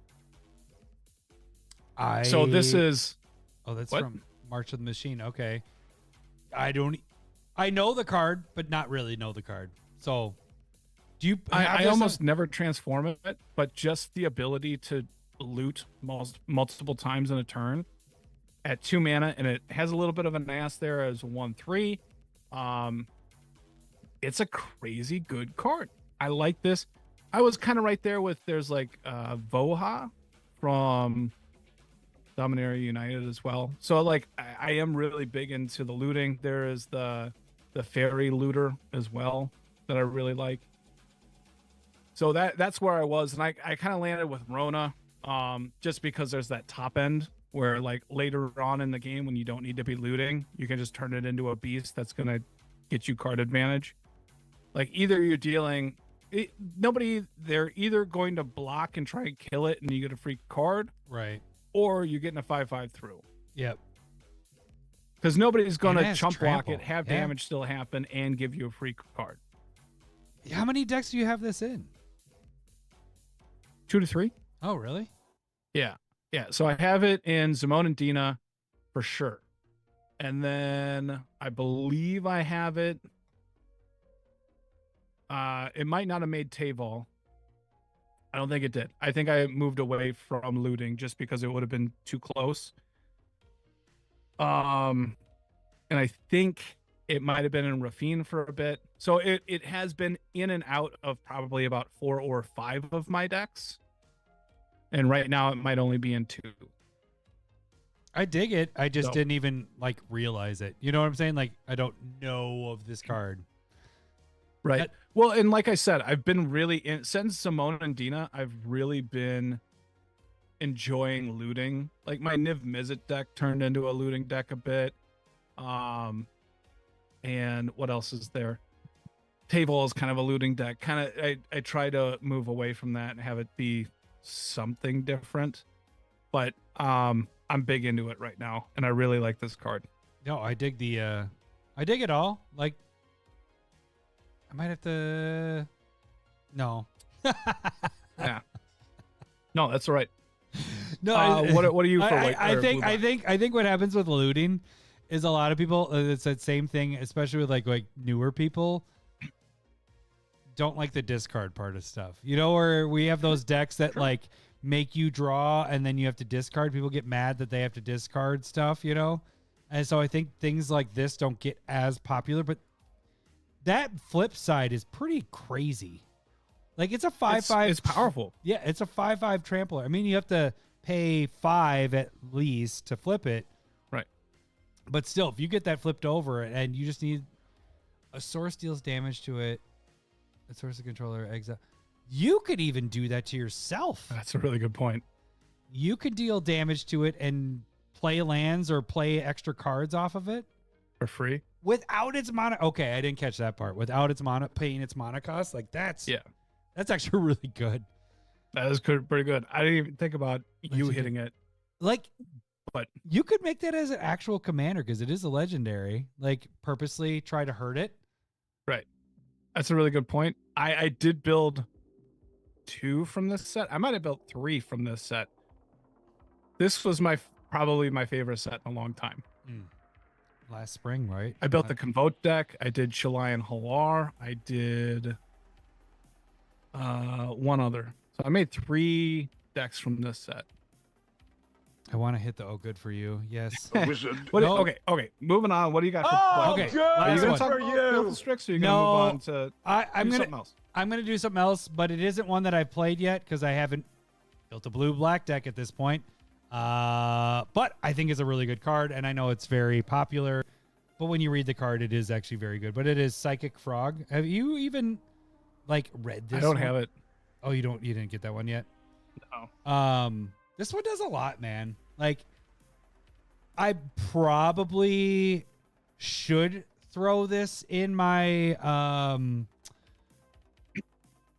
S6: So this is
S5: Oh, that's
S6: what?
S5: from March of the Machine. Okay. I know the card, but not really know the card. So do you
S6: I almost never transform it, but just the ability to loot multiple times in a turn at 2 mana, and it has a little bit of an ass there as 1/3. It's a crazy good card. I like this. I was kind of right there with there's Voha from Dominaria United as well. So I am really big into the looting. There is the fairy looter as well that I really like. So that's where I was, and I kind of landed with Rona, just because there's that top end where later on in the game when you don't need to be looting, you can just turn it into a beast that's gonna get you card advantage. Either you're dealing they're either going to block and try and kill it and you get a free card,
S5: right,
S6: or you're getting a 5/5 through.
S5: Yep.
S6: Because nobody's
S5: And
S6: gonna
S5: it has
S6: chump block
S5: trample.
S6: it, have
S5: Yeah.
S6: damage still happen, and give you a free card.
S5: How many decks do you have this in?
S6: 2 to 3.
S5: Oh, really?
S6: Yeah. So I have it in Zimone and Dina for sure. And then I believe I have it. It might not have made Tavol. I don't think it did. I think I moved away from looting just because it would have been too close. And I think it might have been in Rafine for a bit. So it has been in and out of probably about 4 or 5 of my decks. And right now it might only be in 2.
S5: I dig it. I just
S6: So-
S5: didn't even realize it. You know what I'm saying? I don't know of this card.
S6: Right.
S5: That-
S6: Well, and like I said, I've been really since Simone and Dina, I've really been enjoying looting. My Niv Mizzet deck turned into a looting deck a bit. And what else is there? Tavol is kind of a looting deck. I try to move away from that and have it be something different. But I'm big into it right now, and I really like this card.
S5: No, I dig I dig it all. I might have to. No.
S6: Yeah. No, that's all right.
S5: No.
S6: What are you for?
S5: I think what happens with looting is a lot of people. It's that same thing, especially with like newer people. Don't like the discard part of stuff. Where we have those decks that make you draw and then you have to discard. People get mad that they have to discard stuff. And so I think things like this don't get as popular, but that flip side is pretty crazy. It's a 5/5.
S6: It's powerful.
S5: Yeah, it's a 5/5 trampler. I mean, you have to pay 5 at least to flip it.
S6: Right.
S5: But still, if you get that flipped over and you just need a source deals damage to it, a source of controller exile. You could even do that to yourself.
S6: That's a really good point.
S5: You could deal damage to it and play lands or play extra cards off of it.
S6: For free?
S5: Without its mana. Okay, I didn't catch that part. Without its mana, paying its mana cost. That's actually really good.
S6: That is pretty good. I didn't even think about you
S5: That's
S6: hitting it.
S5: But you could make that as an actual commander because it is a legendary. Purposely try to hurt it.
S6: Right. That's a really good point. I did build 2 from this set. I might have built 3 from this set. This was probably my favorite set in a long time.
S5: last spring, right?
S6: I built the Convoke deck. I did Chilean Halar. I did one other. So I made 3 decks from this set.
S5: I want to hit the good for you. Yes.
S6: Okay. Moving on. What do you got?
S5: Okay.
S6: Are you
S5: Last
S6: going
S5: one.
S6: to talk about Build the Strix, or are you going to move on to
S5: I'm
S6: something else?
S5: I'm gonna do something else, but it isn't one that I've played yet because I haven't built a blue-black deck at this point. But I think it's a really good card, and I know it's very popular. But when you read the card, it is actually very good. But it is Psychic Frog. Have you even read this?
S6: I don't
S5: one?
S6: have it.
S5: Oh, you don't. You didn't get that one yet.
S6: No.
S5: This one does a lot, man. I probably should throw this in my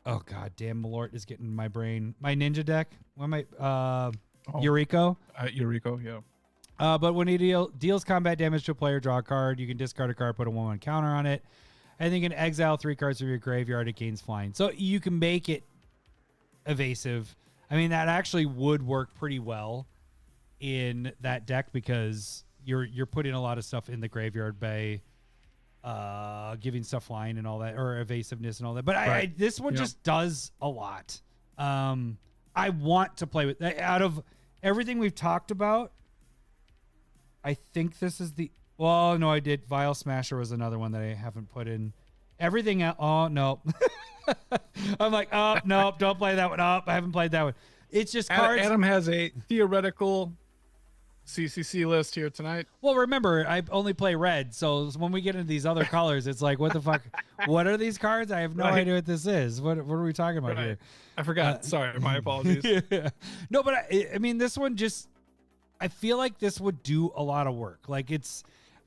S5: oh god damn, Malort is getting in my brain. My ninja deck. What am I Eureka?
S6: Eureka, yeah.
S5: But when he deals combat damage to a player, draw a card. You can discard a card, put a 1/1 counter on it. And then you can exile 3 cards from your graveyard. It gains flying. So you can make it evasive. I mean, that actually would work pretty well in that deck because you're putting a lot of stuff in the graveyard bay, giving stuff flying and all that, or evasiveness and all that. But this one just does a lot. I want to play with. Out of everything we've talked about, I think this is the. Well, no, I did. Vial Smasher was another one that I haven't put in. Everything else. Oh no. I'm like, oh no, don't play that one. Oh, I haven't played that one. It's just cards.
S6: Adam has a theoretical CCC list here tonight.
S5: Well, remember, I only play red, so when we get into these other colors, it's like, what the fuck? What are these cards? I have no idea what this is. What are we talking about here?
S6: I forgot. Sorry, my apologies.
S5: Yeah. No, but I mean, this one just, I feel like this would do a lot of work.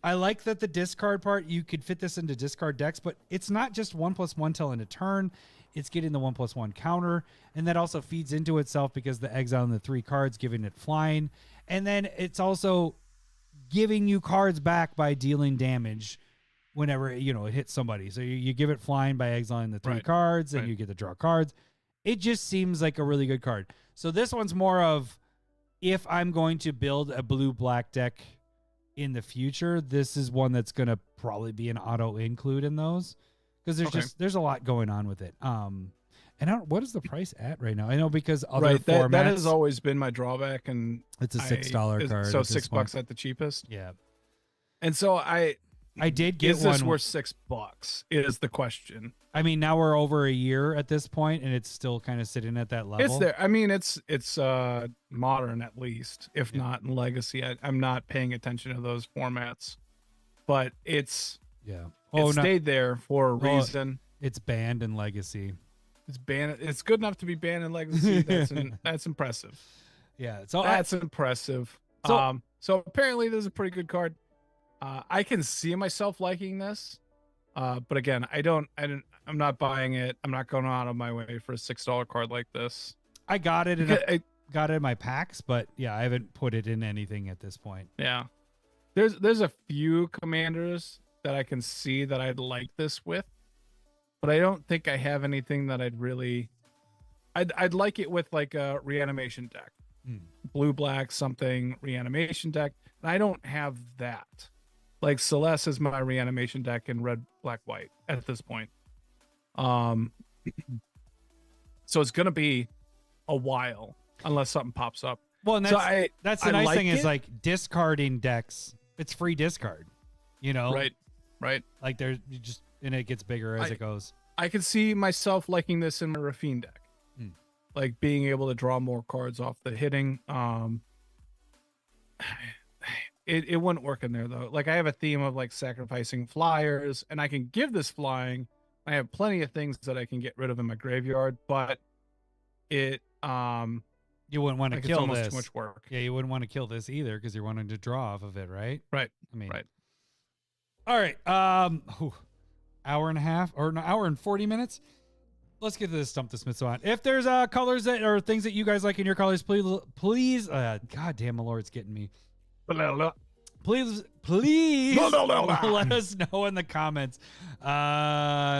S5: I like that the discard part, you could fit this into discard decks, but it's not just 1/1 till end of turn. It's getting the 1/1 counter, and that also feeds into itself because the exile and the 3 cards, giving it flying. And then it's also giving you cards back by dealing damage whenever, it hits somebody. So you give it flying by exiling the 3 cards, and you get to draw cards. It just seems like a really good card. So this one's more of, if I'm going to build a blue-black deck in the future, this is one that's going to probably be an auto include in those because there's a lot going on with it. And what is the price at right now? I know because other formats,
S6: that has always been my drawback, and
S5: it's a $6 card.
S6: So $6 at the cheapest.
S5: Yeah.
S6: And so I
S5: did get
S6: is
S5: one.
S6: Is this worth $6? Is the question.
S5: I mean, now we're over a year at this point, and it's still kind of sitting at that level.
S6: It's there. I mean, it's modern at least, if not in legacy. I'm not paying attention to those formats, but it's stayed there for a reason.
S5: It's banned in legacy.
S6: It's banned. It's good enough to be banned in legacy. That's impressive.
S5: Yeah, so
S6: that's impressive. So apparently, this is a pretty good card. I can see myself liking this. But again, I'm not buying it. I'm not going out of my way for a $6 card like this.
S5: I got it in my packs, but yeah, I haven't put it in anything at this point.
S6: Yeah. There's a few commanders that I can see that I'd like this with, but I don't think I have anything that I'd like it with like a reanimation deck. Blue black something reanimation deck. And I don't have that. Like Celeste is my reanimation deck in red, black, white at this point. So it's gonna be a while unless something pops up.
S5: Well, and that's the nice thing is like discarding decks. It's free discard,
S6: Right.
S5: Like and it gets bigger as it goes.
S6: I could see myself liking this in my Rafine deck, like being able to draw more cards off the hitting. It wouldn't work in there though. Like I have a theme of like sacrificing flyers, and I can give this flying. I have plenty of things that I can get rid of in my graveyard, but you
S5: wouldn't want to kill
S6: almost
S5: this.
S6: Too much work.
S5: Yeah, you wouldn't want to kill this either because you're wanting to draw off of it, right?
S6: Right.
S5: I mean,
S6: right.
S5: All right. Hour and a half or an hour and 40 minutes. Let's get to this Stump the Smiths on. If there's colors that or things that you guys like in your colors, please. God damn, my Lord's getting me. Please let us know in the comments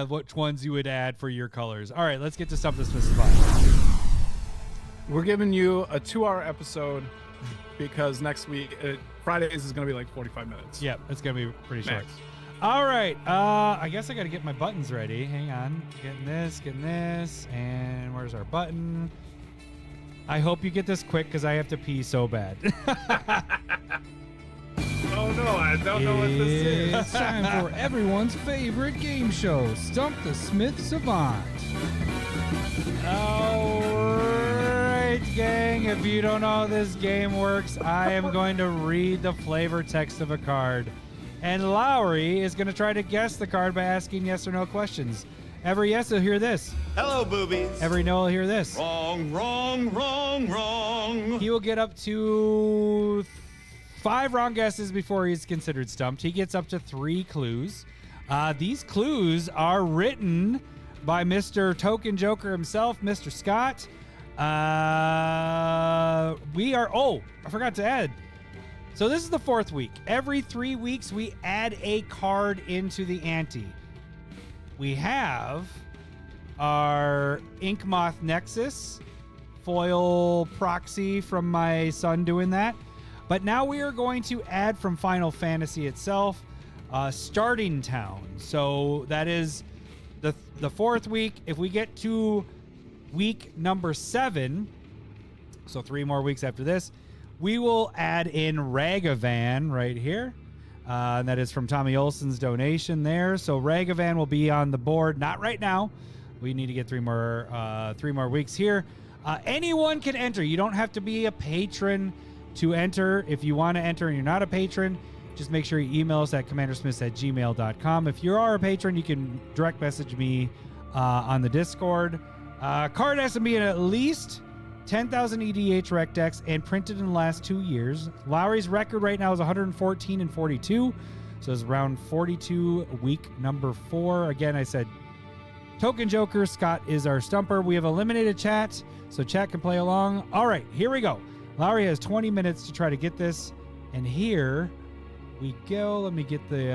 S5: which ones you would add for your colors. All right, let's get to Stump the Smiths on.
S6: We're giving you a 2-hour episode because next week, Fridays is going to be like 45 minutes.
S5: Yep, it's gonna be pretty short.
S6: Max.
S5: All right, I guess I gotta get my buttons ready. Hang on, getting this, and where's our button? I hope you get this quick because I have to pee so bad.
S6: Oh no, I don't know what this is.
S5: It's time for everyone's favorite game show, Stump the Smith Savant. All right, gang, if you don't know how this game works, I am going to read the flavor text of a card. And Lowry is going to try to guess the card by asking yes or no questions. Every yes will hear this.
S2: Hello, boobies.
S5: Every no will hear this.
S3: Wrong, wrong, wrong, wrong.
S5: He will get up to 5 wrong guesses before he's considered stumped. He gets up to 3 clues. These clues are written by Mr. Token Joker himself, Mr. Scott. I forgot to add. So this is the 4th week. Every 3 weeks, we add a card into the ante. We have our Inkmoth Nexus, foil proxy from my son doing that. But now we are going to add from Final Fantasy itself, Starting Town. So that is the 4th week. If we get to week number 7, so 3 more weeks after this, we will add in Ragavan right here. And that is from Tommy Olson's donation there. So Ragavan will be on the board. Not right now. We need to get 3 more weeks here. Anyone can enter. You don't have to be a patron to enter. If you want to enter and you're not a patron, just make sure you email us at commandersmiths@gmail.com. If you are a patron, you can direct message me on the Discord. Card has to be in at least 10,000 EDH rec decks and printed in the last 2 years. Lowry's record right now is 114 and 42. So it's round 42, week number 4. Again, I said Token Joker, Scott is our stumper. We have eliminated chat, so chat can play along. All right, here we go. Lowry has 20 minutes to try to get this. And here we go. Let me get the,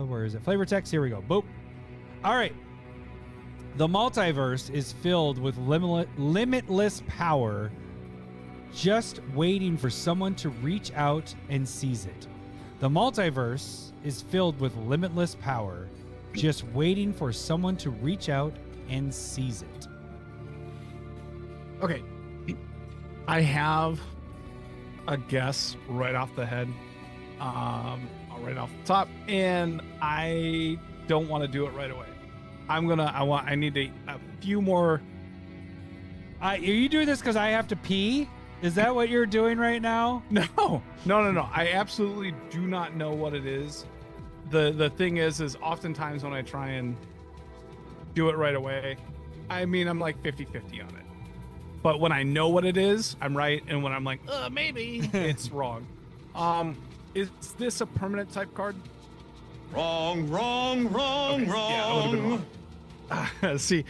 S5: where is it? Flavor text. Here we go. Boop. All right. The multiverse is filled with limitless power, just waiting for someone to reach out and seize it. The multiverse is filled with limitless power, just waiting for someone to reach out and seize it.
S6: Okay. I have a guess right off the head, right off the top, and I don't want to do it right away. I need a few more.
S5: Are you doing this because I have to pee? Is that what you're doing right now?
S6: No. I absolutely do not know what it is. The thing is oftentimes when I try and do it right away, I mean, I'm like 50-50 on it. But when I know what it is, I'm right. And when I'm like, maybe, it's wrong. Is this a permanent type card?
S3: Wrong, wrong, wrong,
S6: Okay,
S3: wrong.
S6: yeah, I would have been wrong. See,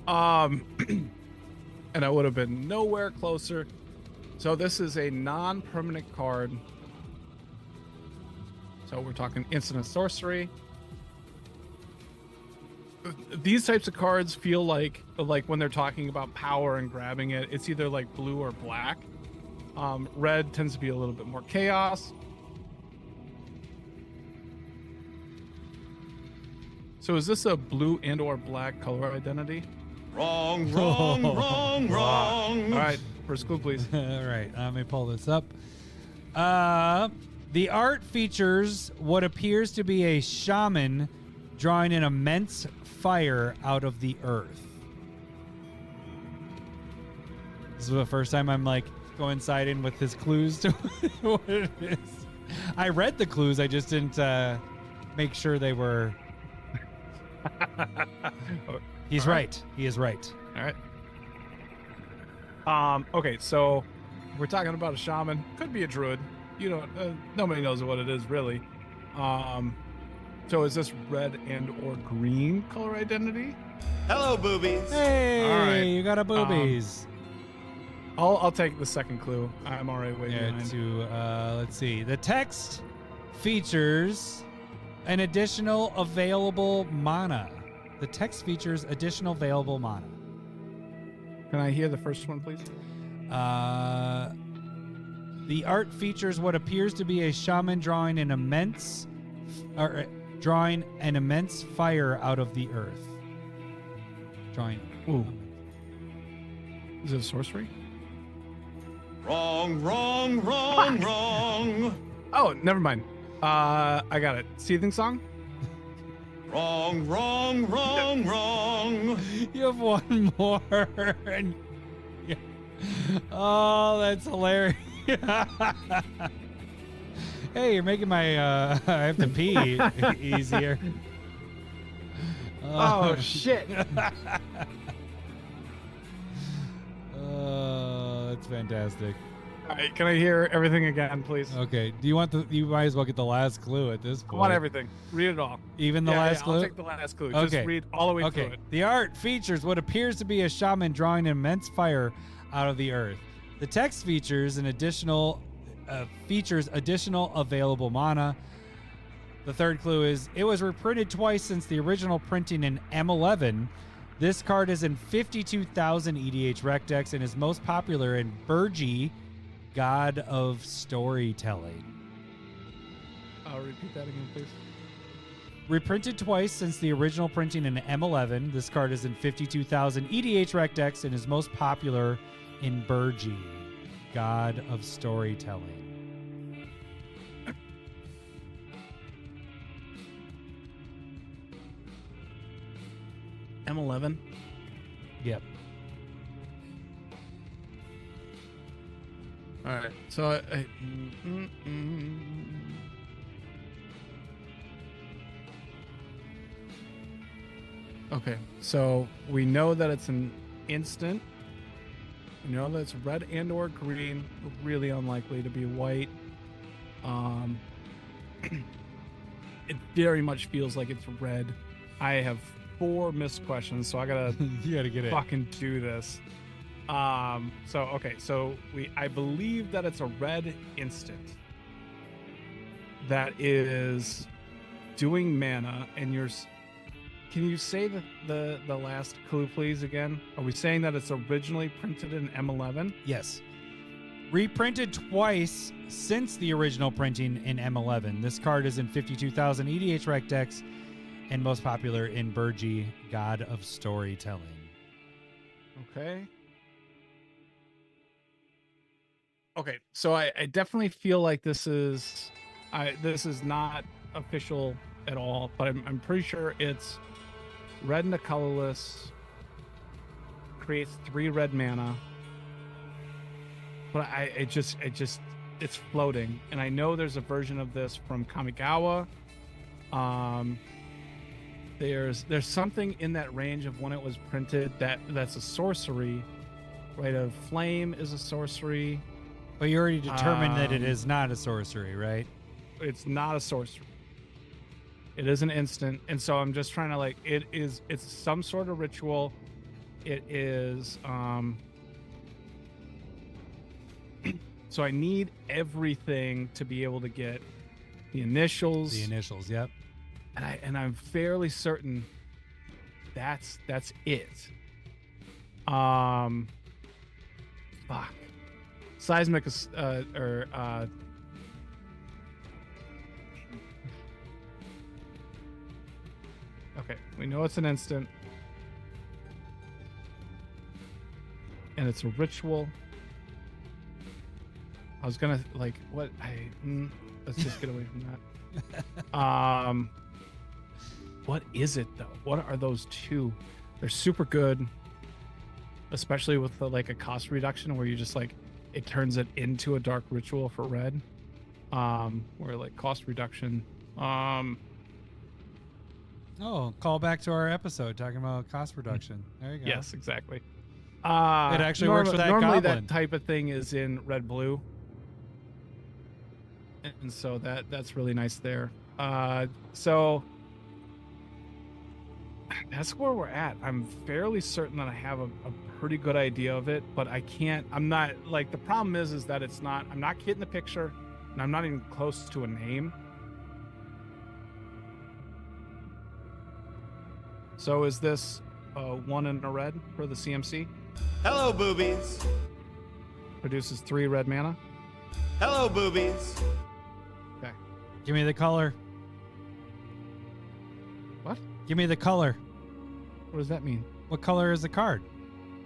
S6: and I would have been nowhere closer. So this is a non-permanent card. So we're talking instant sorcery. These types of cards feel like when they're talking about power and grabbing it, it's either like blue or black. Red tends to be a little bit more chaos. So is this a blue and or black color identity?
S3: Wrong, wrong, wrong, wrong.
S6: All right, first clue, please.
S5: All right, let me pull this up. The art features what appears to be a shaman drawing an immense fire out of the earth. This is the first time I'm like coinciding with his clues to what it is. I read the clues, I just didn't make sure they were. He's right. He is right.
S6: All right. Okay, so we're talking about a shaman. Could be a druid. You know, nobody knows what it is really. So is this red and or green color identity?
S2: Hello, boobies.
S5: Hey,
S6: All right.
S5: you got a boobies.
S6: I'll take the second clue. I'm already way behind.
S5: Let's see. The text features an additional available mana. The text features additional available mana.
S6: Can I hear the first one, please?
S5: The art features what appears to be a shaman drawing an immense fire out of the earth. Drawing.
S6: Ooh. Is it a sorcery?
S3: Wrong.
S6: Oh, never mind. I got it. Seething Song?
S3: Wrong.
S5: You have one more. Yeah. Oh, that's hilarious. Hey, you're making my I have to pee easier.
S6: Oh, shit.
S5: Oh, that's fantastic.
S6: All right, can I hear everything again, please?
S5: Okay. Do you want you might as well get the last clue at this point.
S6: I want everything. Read it all.
S5: Even the last clue?
S6: I'll take the last clue.
S5: Okay.
S6: Just read all the way through
S5: Okay.
S6: it.
S5: The art features what appears to be a shaman drawing an immense fire out of the earth. The text features additional available mana. The third clue is it was reprinted twice since the original printing in M11. This card is in 52,000 EDH rec decks and is most popular in Burgi, God of Storytelling.
S6: I'll repeat that again, please.
S5: Reprinted twice since the original printing in M11, this card is in 52,000 EDH rec decks and is most popular in Burgi, God of Storytelling.
S6: M11.
S5: Yep.
S6: All right. So okay. So we know that it's an instant. We know that it's red and or green. Really unlikely to be white. It very much feels like it's red. I have 4 missed questions, so I gotta
S5: You gotta get it.
S6: fucking do this. So I believe that it's a red instant that is doing mana, and can you say the last clue please again? Are we saying that it's originally printed in M11?
S5: Yes. Reprinted twice since the original printing in M11. This card is in 52,000 EDH rec decks and most popular in Burgi, God of Storytelling.
S6: Okay. Okay, so I definitely feel like this is not official at all, but I'm pretty sure it's red and a colorless, creates 3 red mana. But it's floating, and I know there's a version of this from Kamigawa. There's something in that range of when it was printed that's a sorcery, right? Of flame is a sorcery.
S5: But you already determined that it is not a sorcery, right?
S6: It's not a sorcery. It is an instant, and so I'm just trying to it's some sort of ritual. It is so I need everything to be able to get the initials.
S5: The initials, yep.
S6: And I'm fairly certain that's it. Fuck. Seismic okay, we know it's an instant. And it's a ritual. I was gonna let's just get away from that. What is it though? What are those 2? They're super good, especially with a cost reduction where you just it turns it into a dark ritual for red. Where cost reduction.
S5: Oh, call back to our episode talking about cost reduction. There you go.
S6: Yes, exactly.
S5: It actually works for that
S6: normally
S5: goblin.
S6: that type of thing is in red blue, and so that's really nice there. So that's where we're at. I'm fairly certain that I have a pretty good idea of it, but I'm not the problem is that I'm not getting the picture, and I'm not even close to a name. So is this 1 in a red for the CMC?
S2: Hello, boobies.
S6: Produces 3 red mana.
S2: Hello, boobies.
S5: Give me the color.
S6: What?
S5: Give me the color.
S6: What does that mean?
S5: What color is the card?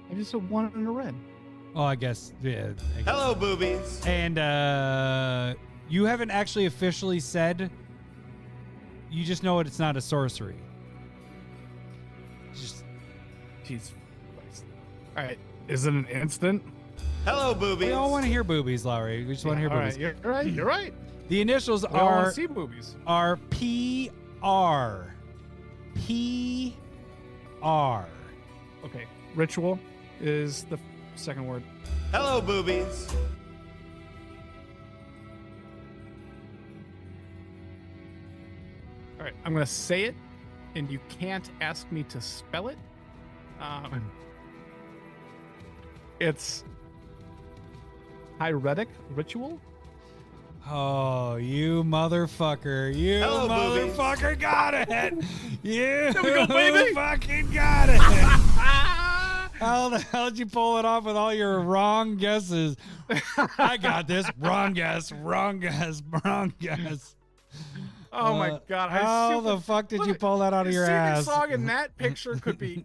S6: I just said one in a red.
S5: Oh, I guess. Yeah. I guess.
S2: Hello, boobies.
S5: And you haven't actually officially said. You just know it's not a sorcery. Just.
S6: Jeez. All right. Is it an instant?
S2: Hello, boobies.
S5: We all want to hear boobies, Lowry. We just want to hear
S6: All
S5: boobies.
S6: right. You're right. You're right.
S5: The initials
S6: We all want
S5: are
S6: to see boobies.
S5: PR. PR.
S6: Okay. Ritual is the second word.
S2: Hello, boobies.
S6: All right. I'm going to say it, and you can't ask me to spell it. It's Hieratic Ritual.
S5: Oh, you motherfucker. You
S2: Hello, boobies.
S5: motherfucker got it. You
S6: we go, baby.
S5: fucking got it. How the hell did you pull it off with all your wrong guesses? I got this. Wrong guess. Wrong guess. Wrong guess.
S6: Oh my God!
S5: How the fuck did you pull that out of your ass?
S6: The song in that picture could be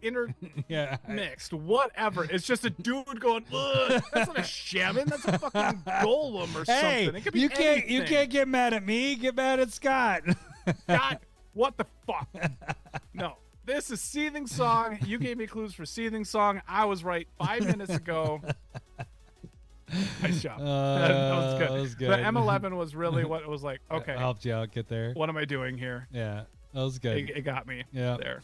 S5: Yeah.
S6: intermixed, whatever. It's just a dude going, ugh. That's not a shaman. That's a fucking golem or
S5: Hey,
S6: something. It could be
S5: you can't
S6: anything.
S5: get mad at me. Get mad at Scott.
S6: God, what the fuck? No, this is Seething Song. You gave me clues for Seething Song. I was right 5 minutes ago. Nice job. That was good.
S5: That was good.
S6: The M11 was really what it was like. Okay,
S5: I helped you out get there.
S6: what am I doing here?
S5: Yeah, that was good.
S6: It got me
S5: Yeah.
S6: there.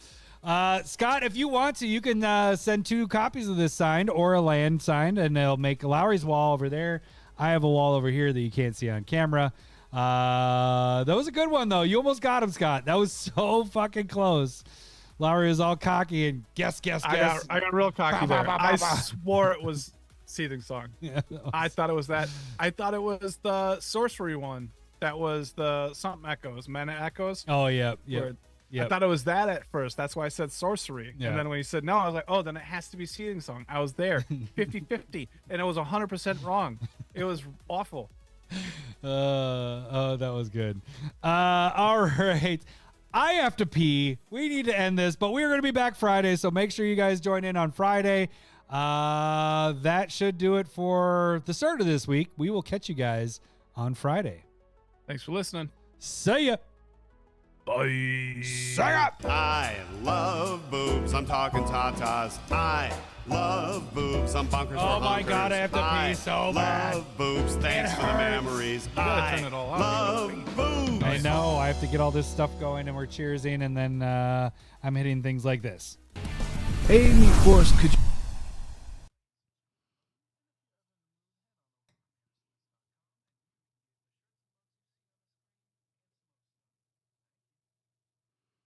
S5: Scott, if you want to, you can send 2 copies of this signed or a land signed, and they'll make Lowry's wall over there. I have a wall over here that you can't see on camera. That was a good one, though. You almost got him, Scott. That was so fucking close. Lowry was all cocky and guess.
S6: I got real cocky there.
S5: Bah, bah, bah,
S6: I
S5: bah.
S6: swore it was Seething Song.
S5: Yeah, that was-
S6: I thought it was that. I thought it was the sorcery one. That was the something echoes, mana echoes.
S5: Oh, yeah.
S6: where
S5: Yeah.
S6: I thought it was that at first. That's why I said sorcery.
S5: Yeah.
S6: And then when he said no, I was like, oh, then it has to be Seething Song. I was there 50-50. And it was 100% wrong. It was awful.
S5: Oh, that was good. All right. I have to pee. We need to end this, but we're going to be back Friday, so make sure you guys join in on Friday. That should do it for the start of this week. We will catch you guys on Friday.
S6: Thanks for listening.
S5: See ya.
S6: Bye.
S5: See ya.
S2: I love boobs. I'm talking tatas. I love boobs. I'm bunkers.
S5: Oh
S2: for
S5: my God,
S2: hunkers.
S5: I have to pee so bad.
S2: Love boobs. Thanks
S5: It
S2: for the
S5: hurts.
S2: memories.
S6: gotta
S2: I
S6: turn it all off.
S2: love boobs.
S5: I know. I have to get all this stuff going, and we're cheersing, and then I'm hitting things like this.
S1: Hey, Meat Force, could you